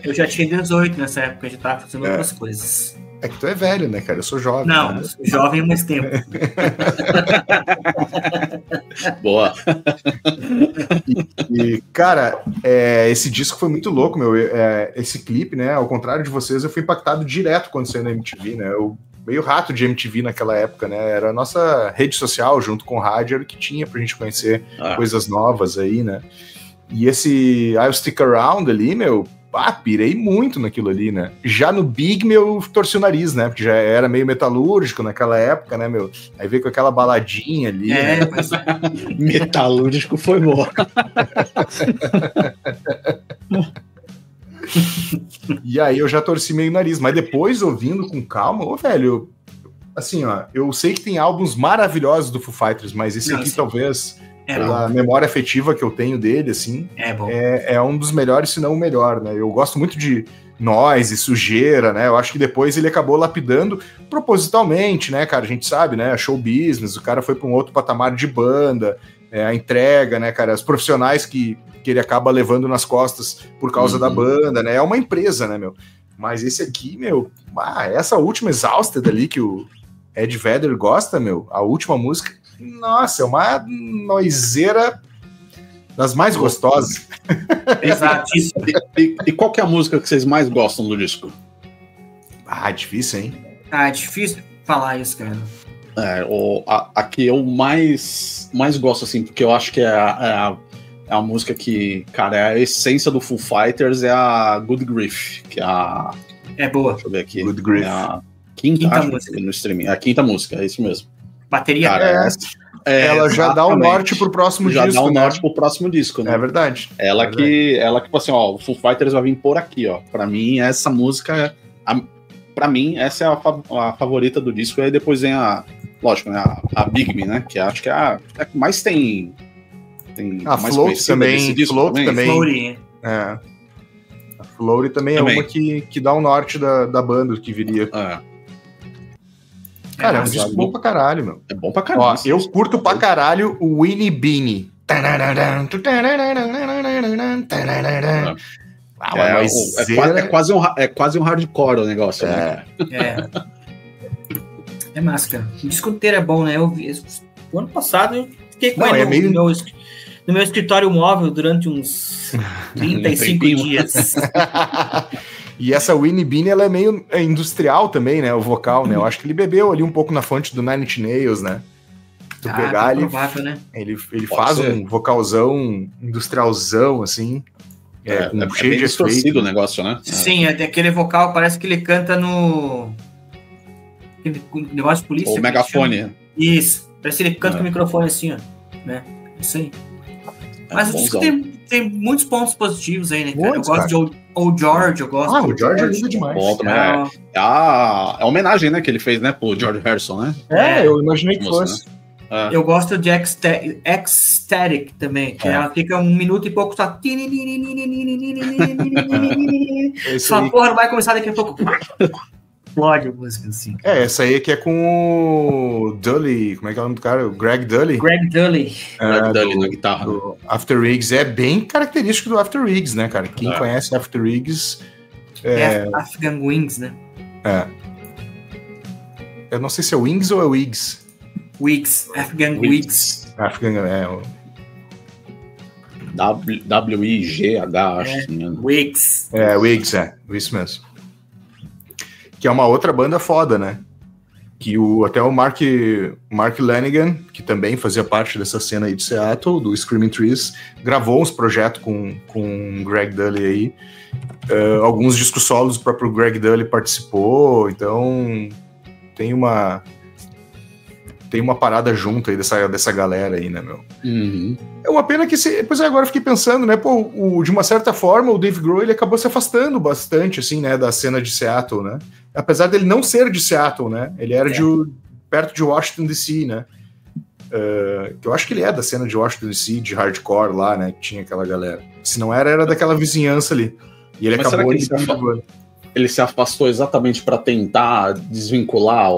Eu já tinha 18 nessa época, eu já tava fazendo outras coisas. É que tu é velho, né, cara? Eu sou jovem. Não, né? Eu sou jovem há mais tempo. Boa. E cara, esse disco foi muito louco, meu. Esse clipe, né? Ao contrário de vocês, eu fui impactado direto quando saiu na MTV, né? meio rato de MTV naquela época, né? Era a nossa rede social, junto com o rádio, era o que tinha pra gente conhecer coisas novas aí, né? E esse I'll Stick Around ali, meu, pirei muito naquilo ali, né? Já no Big, meu, torci o nariz, né? Porque já era meio metalúrgico naquela época, né, meu? Aí veio com aquela baladinha ali, né? Mas... Metalúrgico foi bom. E aí eu já torci meio o nariz, mas depois, ouvindo com calma, velho, assim, ó, eu sei que tem álbuns maravilhosos do Foo Fighters, mas esse aqui talvez, pela memória afetiva que eu tenho dele, assim, é um dos melhores, se não o melhor, né? Eu gosto muito de noise, sujeira, né? Eu acho que depois ele acabou lapidando propositalmente, né, cara? A gente sabe, né? Show business, o cara foi para um outro patamar de banda, a entrega, né, cara? Os profissionais que ele acaba levando nas costas por causa da banda, né? É uma empresa, né, meu? Mas esse aqui, meu, essa última Exhausted ali que o Ed Vedder gosta, meu, a última música, nossa, é uma noiseira das mais gostosas. Exatíssimo. E qual que é a música que vocês mais gostam do disco? Difícil, hein? É difícil falar isso, cara. A que eu mais gosto, assim, porque eu acho que é a música que, cara, é a essência do Foo Fighters, é a Good Grief, que é a... É boa. Deixa eu ver aqui. Good Grief. É a quinta música no streaming. É a quinta música, é isso mesmo. Bateria. Cara, ela já dá o norte pro próximo disco, Já dá o né? norte pro próximo disco, né? É verdade. Ela que, tipo assim, ó, o Foo Fighters vai vir por aqui, ó. Pra mim, essa música... Pra mim, essa é a favorita do disco. E aí depois vem lógico, né? A Big Me, né? Que acho que é a que mais tem a mais Float também. Float também. Floaty. A Floaty também é uma que dá o norte da banda que viria. Cara, é um disco bom pra caralho, meu. É bom pra caralho. Ó, eu curto pra caralho o Winnie Beanie. É quase um hardcore o negócio, né? É massa, cara. O disco inteiro é bom, né? Eu vi o ano passado, eu fiquei com ele no meu escritório móvel durante uns 35 dias. E essa Winnie Beanie, ela é meio industrial também, né? O vocal, né? Eu acho que ele bebeu ali um pouco na fonte do Nine Inch Nails, né? Tu pegar ele, provável, né? ele faz um vocalzão industrialzão, assim. Cheio de distorcido o negócio, né? Sim, aquele vocal, parece que ele canta no... Aquele negócio de polícia. O megafone. Isso. Parece que ele canta com o microfone assim, ó. Né? Isso aí. Mas o disco tem muitos pontos positivos aí, né, cara? Muitos, eu gosto de Old George, eu gosto o George é lindo demais. Bom, também é a homenagem, né, que ele fez, né, pro George Harrison, né? Eu imaginei que fosse. Né? Eu gosto de Ecstatic também, que ela fica 1 minuto e pouco só. Sua porra vai começar daqui a pouco. Explode a música, assim. Essa aí que é com o Dully, como é que é o nome do cara? O Greg Dully. Greg Dully na guitarra. Do After Rigs. É bem característico do After Rigs, né, cara? Quem conhece After Rigs... Afghan Wings, né? Eu não sei se é Wings ou é Wigs. Wigs. Afghan Wigs. Afghan, W-I-G-H, acho. Wigs. Wigs, isso mesmo. Que é uma outra banda foda, né? Que até o Mark Lanigan, que também fazia parte dessa cena aí de Seattle, do Screaming Trees, gravou uns projetos com o Greg Dully aí. Alguns discos solos o próprio Greg Dully participou, então tem uma parada junto aí dessa galera aí, né, meu? Uhum. É uma pena que... Pois agora eu fiquei pensando, né, de uma certa forma, o Dave Grohl, ele acabou se afastando bastante, assim, né, da cena de Seattle, né? Apesar dele não ser de Seattle, né? Ele era perto de Washington, D.C., né? Que eu acho que ele é da cena de Washington, D.C., de hardcore lá, né? Que tinha aquela galera. Se não era daquela vizinhança ali. E ele acabou... Ele se afastou exatamente para tentar desvincular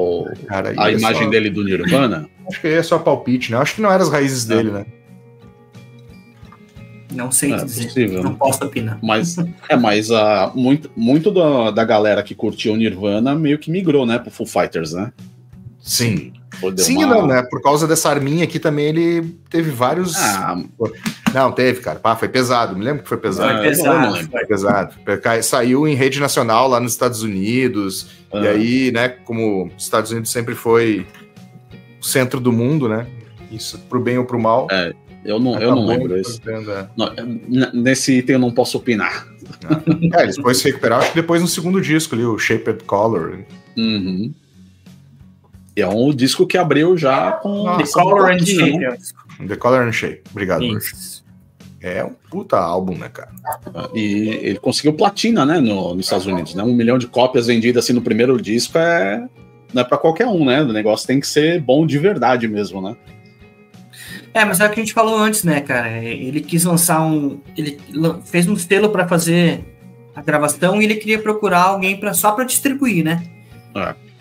a imagem dele do Nirvana? Acho que é só palpite, né? Acho que não eram as raízes dele, né? Não sei dizer. Possível, não posso opinar. Mas muito da galera que curtiu o Nirvana meio que migrou, né, pro Foo Fighters, né? Sim. Sim, não, né? Por causa dessa arminha aqui também ele teve vários... Não, teve, cara. Foi pesado. Me lembro que foi pesado. Foi pesado. Saiu em rede nacional lá nos Estados Unidos. E aí, né, como os Estados Unidos sempre foi o centro do mundo, né? Isso pro bem ou pro mal. Eu não lembro isso. Nesse item eu não posso opinar. Eles depois se recuperaram, acho que depois no segundo disco ali, o Shaped Color. Uhum. E é um disco que abriu já com... The Color and Shape. The Color and Shape. Obrigado, Bruce. É um puta álbum, né, cara? E ele conseguiu platina, né, nos Estados Unidos, né? 1 milhão de cópias vendidas assim no primeiro disco não é pra qualquer um, né? O negócio tem que ser bom de verdade mesmo, né? Mas é o que a gente falou antes, né, cara? Ele quis lançar ele fez um selo pra fazer a gravação e ele queria procurar alguém só pra distribuir, né?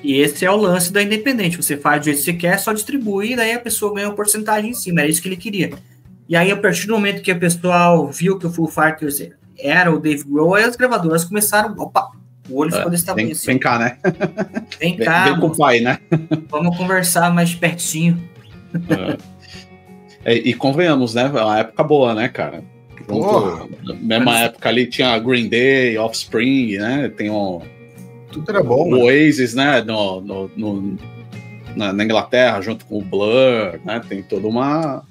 E esse é o lance da independente. Você faz do jeito que você quer, só distribui, e daí a pessoa ganha uma porcentagem em cima. Era isso que ele queria. E aí, a partir do momento que a pessoa viu que o Foo Fighters era o Dave Grohl, aí as gravadoras começaram... Opa! O olho ficou desse tamanho assim. Vem cá, né? Vem cá. Vem com o pai, né? Vamos conversar mais pertinho. E convenhamos, né? É uma época boa, né, cara? Na mesma época ali tinha Green Day, Offspring, né? Tem tudo era bom. O Oasis, né? Na Inglaterra, junto com o Blur, né? Tem toda uma...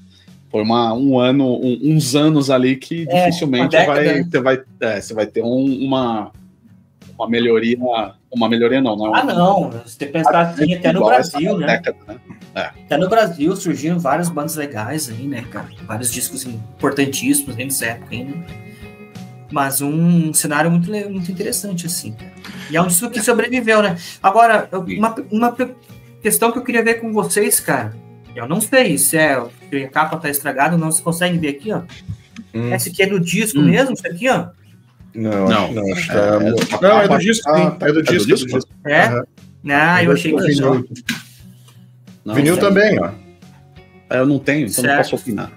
Foi uns anos ali que dificilmente você vai ter uma melhoria. Uma melhoria não. Não. Se você pensar assim, até no Brasil, né? Década, né? Até no Brasil surgiram várias bandas legais aí, né, cara? Vários discos importantíssimos nessa época aí, né? Mas um cenário muito interessante, assim, cara. E é um disco que sobreviveu, né? Agora, uma questão que eu queria ver com vocês, cara. Eu não sei se a capa tá estragada ou não. Vocês conseguem ver aqui, ó? Esse aqui é do disco mesmo? Isso aqui, ó? Não. Acho que não, é do disco, sim. É do disco. Eu achei que era. Vinil também, ó. Eu não tenho, então não posso opinar.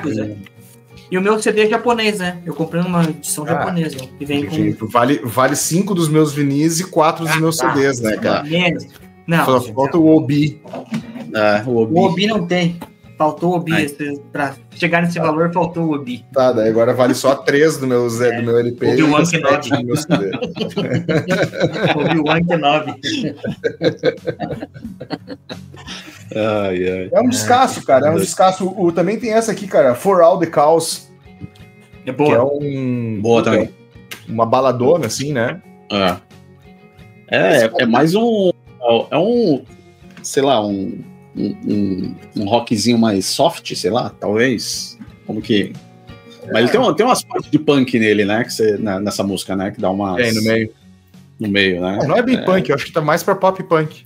Pois é. E o meu CD é japonês, né? Eu comprei uma edição japonesa. Que vem com... Vale 5 dos meus vinis e 4 dos meus CDs, né, cara? Não. Só falta o Obi. O Obi não tem. Faltou o Obi. Pra chegar nesse valor, faltou o Obi. Tá, daí agora vale só 3 do meu LP. Obi-Wan Kenobi. Do meu CD. Obi-Wan Kenobi. É um descasso, cara. É um descasso. Também tem essa aqui, cara. For All the Cows. É boa. Que é boa também. Uma baladona, assim, né? É mais sei lá, um rockzinho mais soft, sei lá, talvez. Como que... Mas ele tem umas partes de punk nele, né? Nessa música, né? Que dá umas... no meio. No meio, né? Não é bem punk, eu acho que tá mais pra pop punk.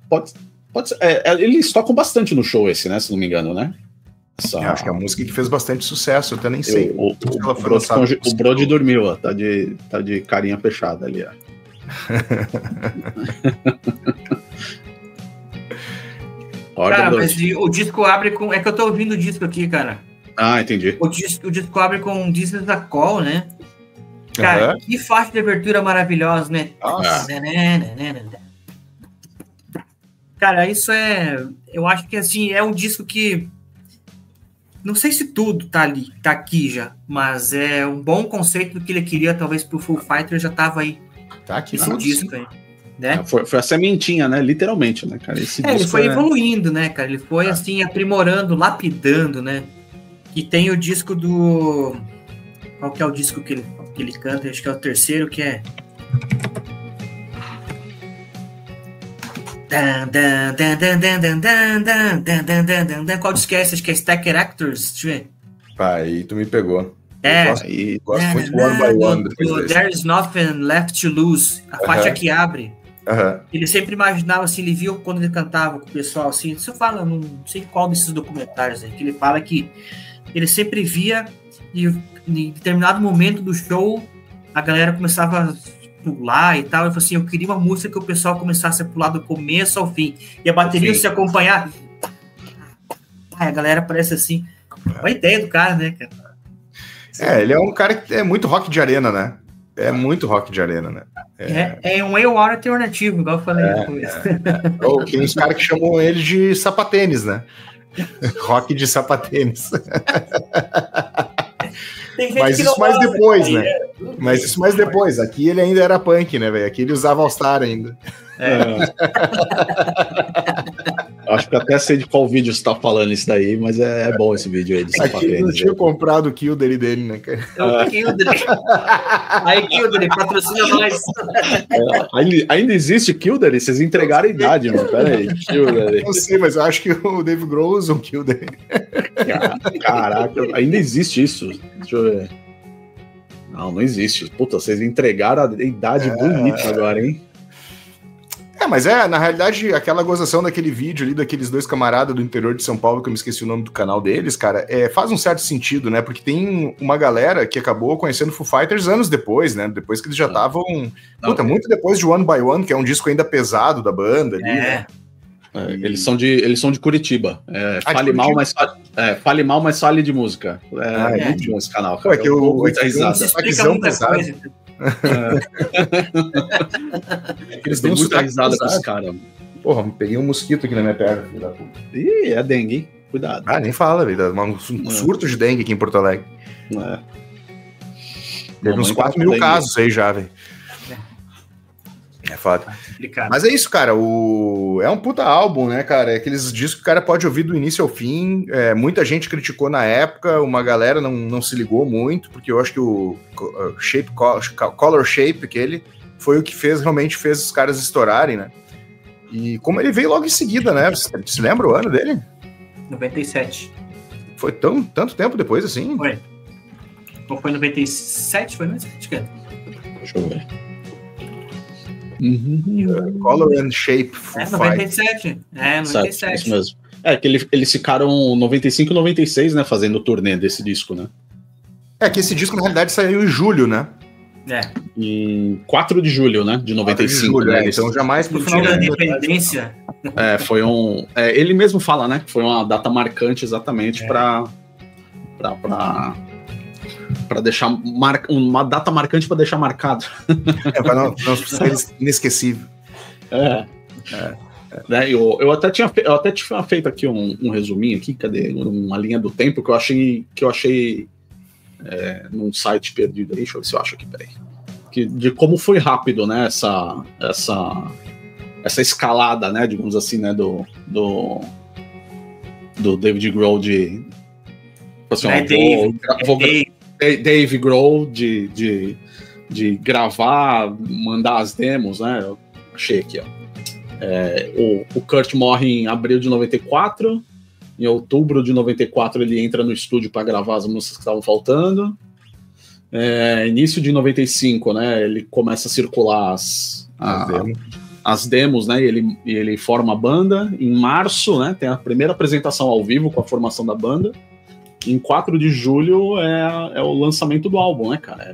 Pode ser, eles tocam bastante no show esse, né? Se não me engano, né? Acho que é a música que fez bastante sucesso, eu até nem sei. O Brody dormiu, ó. Tá de carinha fechada ali, ó. Cara, mas o disco abre com... É que eu tô ouvindo o disco aqui, cara. Entendi. O disco abre com This Is a Call, né? Cara, que faixa de abertura maravilhosa, né? Nossa. Cara, isso eu acho que, assim, é um disco que... Não sei se tudo tá aqui já, mas é um bom conceito do que ele queria, talvez, pro Foo Fighters, já tava aí. Tá aqui esse disco aí. Né? Foi a sementinha, né? Literalmente, né, cara? Ele foi evoluindo, né, cara? Ele foi, assim, aprimorando, lapidando, né? E tem o disco do... Qual que é o disco que ele canta? Acho que é o terceiro, que é... Qual disco é esse? Acho que é Stacker Actors. Deixa eu ver. Aí tu me pegou. Gosto muito do One by One. There is Nothing Left to Lose. A faixa que abre. Ele sempre imaginava, assim, ele viu quando ele cantava com o pessoal, assim, isso fala, não sei qual desses documentários aí, que ele fala que ele sempre via e em determinado momento do show a galera começava a pular e tal, ele falou assim, eu queria uma música que o pessoal começasse a pular do começo ao fim, e a bateria se acompanhar, a galera parece assim, uma ideia do cara, né, cara? Ele é um cara que é muito rock de arena, né? É muito rock de arena, né? É um AOR alternativo, igual eu falei no começo. Ou tem uns caras que chamam ele de sapatênis, né? Rock de sapatênis. Mas isso mais depois, né? Mas isso mais depois. Aqui ele ainda era punk, né, velho? Aqui ele usava All-Star ainda. Acho que até sei de qual vídeo você tá falando isso daí, mas é bom esse vídeo aí. Aqui ele não tinha comprado o Kilder dele, né, cara? O Kilder. Aí, Kilder, patrocina nós. Ainda existe Kilder? Vocês entregaram a idade, mano. Pera aí, Kilder. Não sei, mas eu acho que o Dave Grohl usa um Kilder. Caraca, ainda existe isso. Deixa eu ver. Não existe. Puta, vocês entregaram a idade bonita agora, hein? Mas na realidade, aquela gozação daquele vídeo ali, daqueles dois camaradas do interior de São Paulo, que eu me esqueci o nome do canal deles, cara, faz um certo sentido, né? Porque tem uma galera que acabou conhecendo Foo Fighters anos depois, né? Depois que eles já estavam... muito depois de One by One, que é um disco ainda pesado da banda ali, né? Eles são de Curitiba. Fale mal, mas fale de música. Muito bom esse canal, cara. Que eu muita risada. Explica muita coisa. Eles dão muita risada com os caras. Porra, peguei um mosquito aqui na minha perna, filho da puta. Ih, é dengue, hein? Cuidado. Nem fala, velho. Um surto de dengue aqui em Porto Alegre. Teve uns 4 mil casos aí já, velho. É foda. Mas é isso, cara. É um puta álbum, né, cara? É aqueles discos que o cara pode ouvir do início ao fim. Muita gente criticou na época, uma galera não se ligou muito, porque eu acho que o Color Shape, aquele, foi o que realmente fez os caras estourarem, né? E como ele veio logo em seguida, né? Você se lembra o ano dele? 97. Foi tanto tempo depois, assim? Foi. Ou foi 97? Foi 97, cara. Deixa eu ver. Color and Shape. 97. 97. Certo, isso mesmo. Que eles ficaram 95 e 96, né? Fazendo o turnê desse disco, né? Que esse disco, na realidade, saiu em julho, né? Em 4 de julho, né? De 95. De julho, né? Então jamais pro final da independência. Foi um... ele mesmo fala, né? Que foi uma data marcante exatamente para deixar uma data marcante para deixar marcado. Para não ser inesquecível. Eu até tinha feito aqui um resuminho aqui, cadê? Uma linha do tempo que eu achei num site perdido aí, deixa eu ver se eu acho aqui, peraí. De como foi rápido, né, essa escalada, né, digamos assim, né, do David Grohl de... Assim, Dave Grohl de gravar, mandar as demos, né? Eu achei aqui, ó. O Kurt morre em abril de 94. Em outubro de 94 ele entra no estúdio para gravar as músicas que estavam faltando. Início de 95, né? Ele começa a circular as demos, né? E ele forma a banda. Em março, né? Tem a primeira apresentação ao vivo com a formação da banda. Em 4 de julho é o lançamento do álbum, né, cara?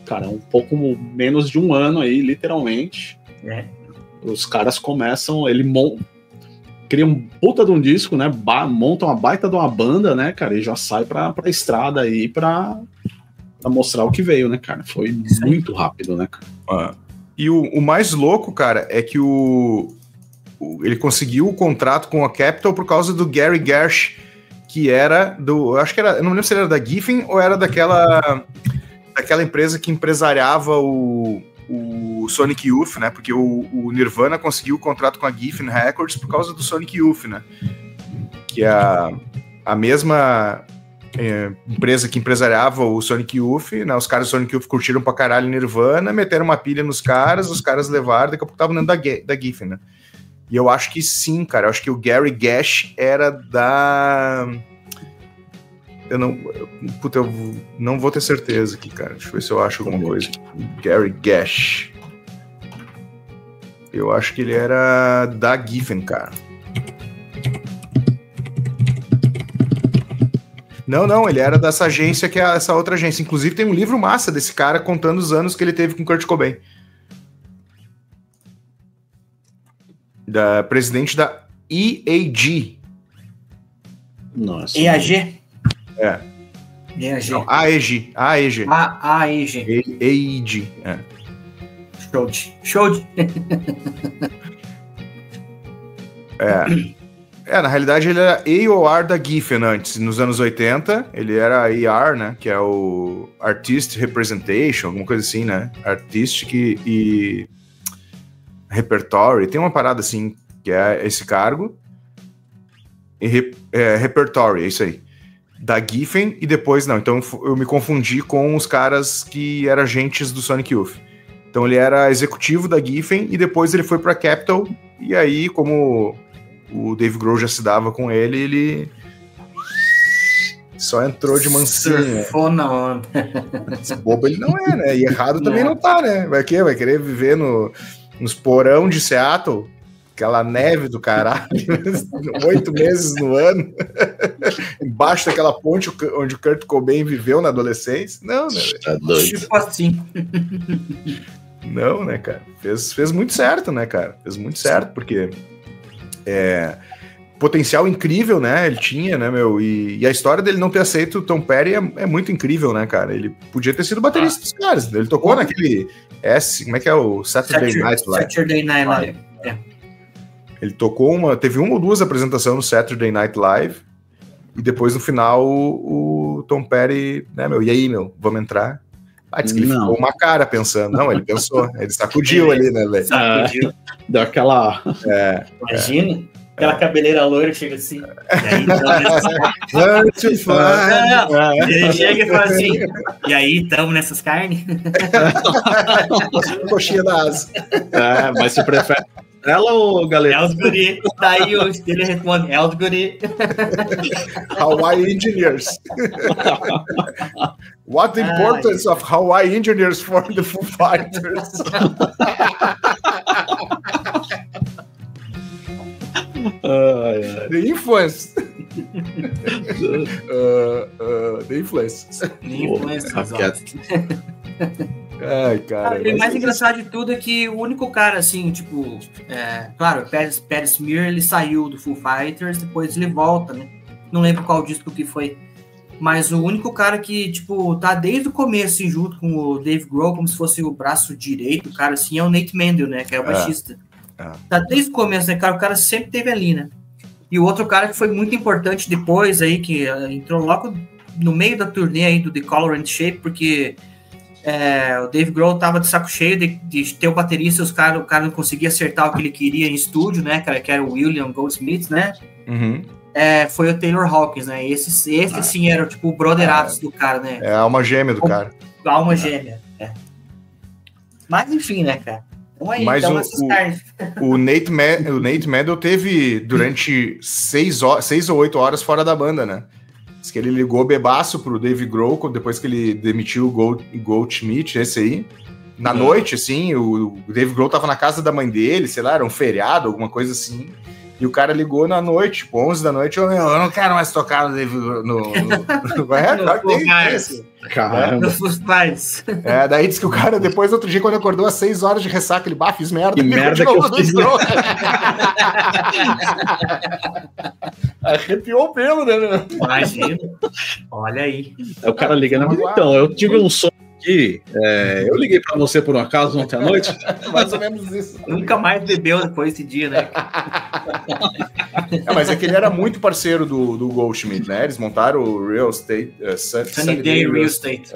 Cara, um pouco menos de um ano aí, literalmente. Os caras começam, cria um puta de um disco, né? Montam uma baita de uma banda, né, cara? E já sai pra estrada aí pra mostrar o que veio, né, cara? Foi muito rápido, né, cara? E o mais louco, cara, é que ele conseguiu o contrato com a Capitol por causa do Gary Gersh, que era eu acho que era, eu não lembro se ele era da Giffen ou era daquela empresa que empresariava o Sonic Youth, né? Porque o Nirvana conseguiu o contrato com a Giffen Records por causa do Sonic Youth, né? Que é a mesma empresa que empresariava o Sonic Youth, né? Os caras do Sonic Youth curtiram pra caralho Nirvana, meteram uma pilha nos caras, os caras levaram, daqui a pouco estavam dentro da Giffen, né? E eu acho que sim, cara. Eu acho que o Gary Gersh era da... Eu não vou ter certeza aqui, cara. Deixa eu ver se eu acho alguma coisa. Gary Gersh. Eu acho que ele era da Giffen, cara. Não, ele era dessa agência que é essa outra agência. Inclusive tem um livro massa desse cara contando os anos que ele teve com Kurt Cobain. Presidente da EAG. Nossa. EAG? EAG. Não, AEG. AEG. AEG. AEG. Show. Na realidade ele era AOR da Giffen antes, nos anos 80, ele era AR, né, que é o Artist Representation, alguma coisa assim, né, Artistic e Repertory, tem uma parada assim, que é esse cargo, e Repertory, é isso aí, da Giffen, e depois, não, então eu me confundi com os caras que eram agentes do Sonic Youth. Então ele era executivo da Giffen, e depois ele foi pra Capitol, e aí, como o Dave Grohl já se dava com ele só entrou de mansinho. Surfou na onda. Esse bobo ele não é, né? E errado também não tá, né? Vai querer viver nos porão de Seattle, aquela neve do caralho, 8 meses no ano, embaixo daquela ponte onde o Kurt Cobain viveu na adolescência. Não, né? Tá doido. Tipo assim. Não, né, cara? Fez muito certo, né, cara? Fez muito certo, porque potencial incrível, né? Ele tinha, né, meu? E a história dele não ter aceito o Tom Petty é muito incrível, né, cara? Ele podia ter sido baterista dos caras. Ele tocou naquele como é que é o Saturday Night Live? Saturday Night Live. Ele tocou teve uma ou duas apresentações no Saturday Night Live e depois no final o Tom Petty, né, meu? E aí, meu? Vamos entrar? Diz que ele ficou uma cara pensando. Não, ele pensou. Ele sacudiu ali, né, velho? Sacudiu. Deu aquela... Imagina. Aquela cabeleira loira chega assim. E aí, ele chega e fala assim. E aí, estamos nessas carnes? Coxinha da asa. Mas se prefere ela ou galera? É os guri. Daí ele responde, é os guri. Hawaii Engineers. What the importance of Hawaii Engineers for the Foo Fighters? The influence. The influence. Ai, cara. O mais engraçado de tudo é que o único cara, assim, tipo... claro, o Pat Smear, ele saiu do Foo Fighters, depois ele volta, né? Não lembro qual disco que foi. Mas o único cara que, tipo, tá desde o começo, assim, junto com o Dave Grohl, como se fosse o braço direito, o cara, assim, é o Nate Mendel, né? Que é o baixista. Tá desde o começo, né, cara? O cara sempre teve ali, né? E o outro cara que foi muito importante depois aí, que entrou logo no meio da turnê aí do The Color and Shape, porque o Dave Grohl tava de saco cheio de ter o baterista, o cara não conseguia acertar o que ele queria em estúdio, né, cara? Que era o William Goldsmith, né? Uhum. Foi o Taylor Hawkins, né? Esse sim era tipo o brotheraço do cara, né? É a alma gêmea do cara. A alma gêmea, Mas enfim, né, cara? Mas o Nate Mendel teve durante 6 ou 8 horas fora da banda, né? Diz que ele ligou bebaço pro Dave Grohl depois que ele demitiu o Goldschmidt, esse aí. Na noite, assim, o Dave Grohl tava na casa da mãe dele, sei lá, era um feriado, alguma coisa assim. E o cara ligou na noite, tipo, 11 da noite, eu não quero mais tocar no Dave Caramba. Daí disse que o cara, depois, outro dia, quando acordou às 6 horas de ressaca, ele, fiz merda. Que merda que eu fiz. Arrepiou o pelo, né? Imagina. Olha aí. O cara ligando, então, eu tive um sonho aqui, eu liguei pra você por um acaso ontem à noite. Mais ou menos isso. Nunca mais bebeu depois desse dia, né? Mas é que ele era muito parceiro do Goldschmidt, né? Eles montaram o Real Estate, Sunny Day Real Estate.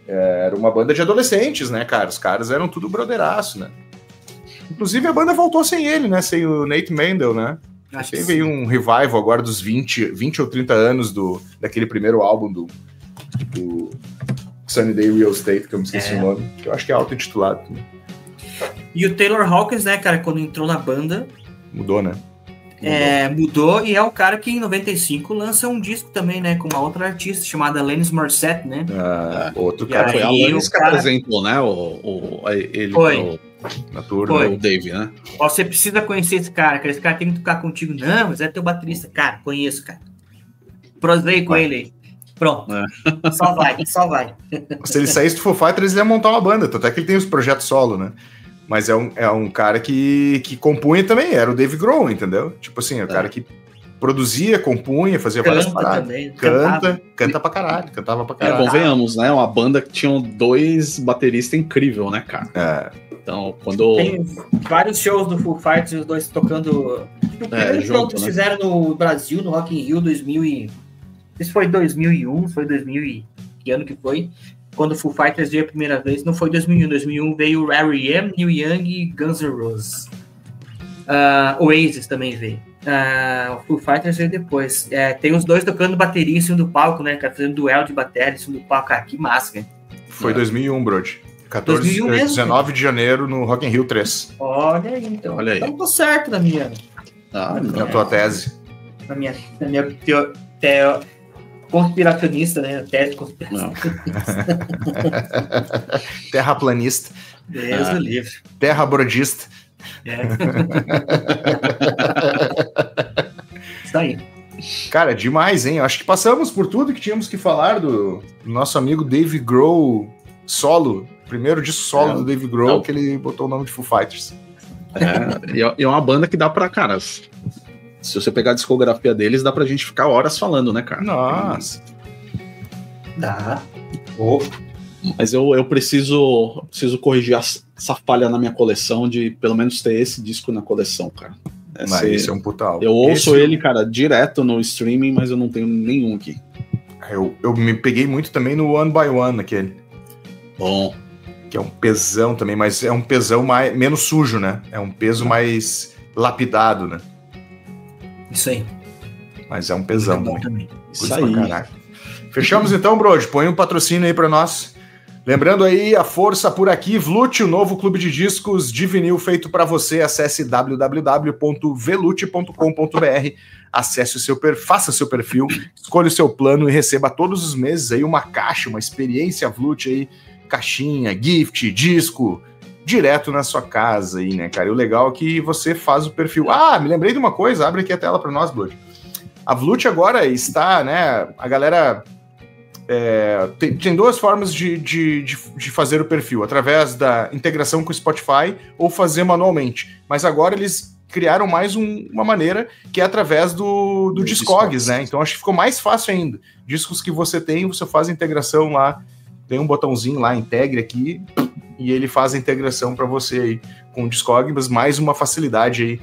Era uma banda de adolescentes, né, cara? Os caras eram tudo brotheraço, né? Inclusive a banda voltou sem ele, né? Sem o Nate Mendel, né? Teve um revival agora dos 20 ou 30 anos daquele primeiro álbum do Sunny Day Real Estate, que eu me esqueci o nome, que eu acho que é auto-intitulado. E o Taylor Hawkins, né, cara, quando entrou na banda... Mudou, né? Mudou, e é o cara que em 95 lança um disco também, né, com uma outra artista chamada Alanis Morissette, né? Outro cara. Foi a Alanis que apresentou, né, ele na turma, o Dave, né? Você precisa conhecer esse cara tem que tocar contigo. Não, mas é teu baterista. Cara, conheço, cara. Prosei com ele aí. Pronto. Só vai. Se ele saísse do Foo Fighters, ele ia montar uma banda, até que ele tem os projetos solo, né? Mas é um cara que compunha também, era o Dave Grohl, entendeu? Tipo assim, é o cara que produzia, compunha, fazia várias paradas. Também. Canta pra caralho, cantava pra caralho. Convenhamos, né? Uma banda que tinha 2 bateristas incríveis, né, cara? Então, quando... Tem vários shows do Foo Fighters, os dois tocando... O primeiro show que eles fizeram no Brasil, no Rock in Rio 2000 e... Isso foi 2001, foi 2000 e... Que ano que foi? Quando o Foo Fighters veio a primeira vez. Não foi 2001. 2001 veio o R.E.M., Neil Young e Guns N' Roses. Oasis também veio. O Foo Fighters veio depois. Tem os dois tocando bateria em cima do palco, né, cara? Fazendo duelo de bateria em cima do palco. Cara, que massa, cara. Foi 2001, Brody. 19 de janeiro no Rock in Rio 3. Olha aí, então. Olha aí. Então tô certo na minha tua tese. Na minha conspiracionista, né? Tese conspiracionista. Terraplanista. Deus do livre. Terrabrodista. Isso aí. Cara, demais, hein? Acho que passamos por tudo que tínhamos que falar do nosso amigo Dave Grohl solo. Primeiro disco solo do Dave Grohl, que ele botou o nome de Foo Fighters. E é uma banda que dá pra, cara... Se você pegar a discografia deles, dá pra gente ficar horas falando, né, cara? Nossa. Dá. Mas eu preciso corrigir essa falha na minha coleção de pelo menos ter esse disco na coleção, cara. Esse é um puta álbum. Eu ouço ele, cara, direto no streaming, mas eu não tenho nenhum aqui. Eu me peguei muito também no One by One, aquele. Bom. Que é um pesão também, mas é um pesão menos sujo, né? É um peso mais lapidado, né? Isso aí. Mas é um pesão. Bom também. Isso aí. Fechamos então, Brody. Põe um patrocínio aí pra nós. Lembrando aí, a força por aqui, Velute, o novo clube de discos de vinil feito para você. Acesse www.velute.com.br. Acesse faça seu perfil, escolha o seu plano e receba todos os meses aí uma caixa, uma experiência Velute aí, caixinha, gift, disco, direto na sua casa aí, né, cara? E o legal é que você faz o perfil. Me lembrei de uma coisa, abre aqui a tela para nós, Blood. A Velute agora está, né, a galera tem 2 formas de fazer o perfil, através da integração com o Spotify ou fazer manualmente, mas agora eles criaram mais uma maneira, que é através do Discogs, né? Então acho que ficou mais fácil ainda. Discos que você tem, você faz a integração lá, tem um botãozinho lá, integre aqui, e ele faz a integração para você aí com o Discogs, mais uma facilidade aí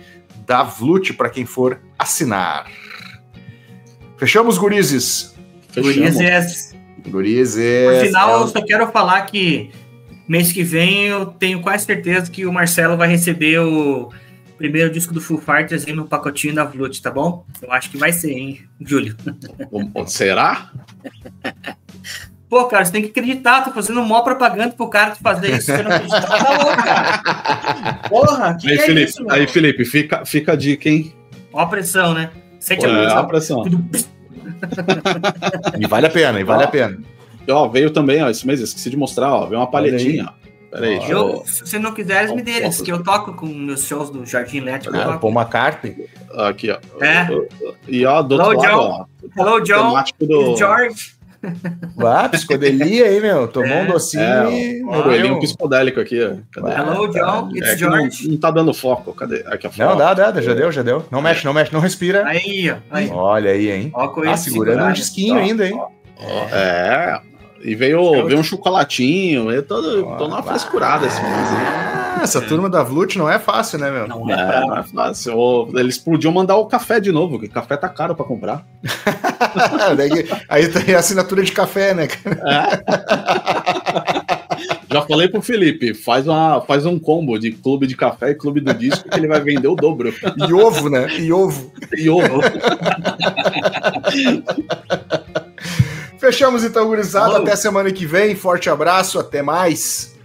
da Velute para quem for assinar. Fechamos, gurizes? Gurizes. Por final, eu só quero falar que mês que vem eu tenho quase certeza que o Marcelo vai receber o primeiro disco do Foo Fighters aí no pacotinho da Velute, tá bom? Eu acho que vai ser, hein, Júlio? Será? Pô, cara, você tem que acreditar, tô fazendo mó propaganda pro cara de fazer isso, você não acredita, tá louco, cara. Porra, que aí, é Felipe, isso, mano? Aí, Felipe, fica a dica, hein? Ó a pressão, né? Sente a pressão. E vale a pena, Veio também, esse mês, esqueci de mostrar, veio uma palhetinha. Peraí, se você não quiser, me dê eles, que eu toco com meus shows do Jardim Elétrico. Paul McCartney. Aqui, ó. E do outro lado, ó. Hello, John. George. Psicodelia aí, meu. Tomou um docinho. Coelhinho psicodélico aqui. Cadê? Hello, John. It's George. Não tá dando foco. Cadê? Aqui a foto. Não, dá. Já deu. Não mexe, não respira. Aí, ó. Olha aí, hein. Segurando um disquinho ainda, hein. E veio um chocolatinho. Eu tô numa frescurada esse mês. Essa turma da Velute não é fácil, né, meu? Não é fácil. Eles podiam mandar o café de novo, porque café tá caro pra comprar. Aí tem assinatura de café, né? Já falei pro Felipe, faz um combo de clube de café e clube do disco que ele vai vender o dobro. E ovo, né? E ovo. Fechamos então, gurizada. Até semana que vem. Forte abraço, até mais.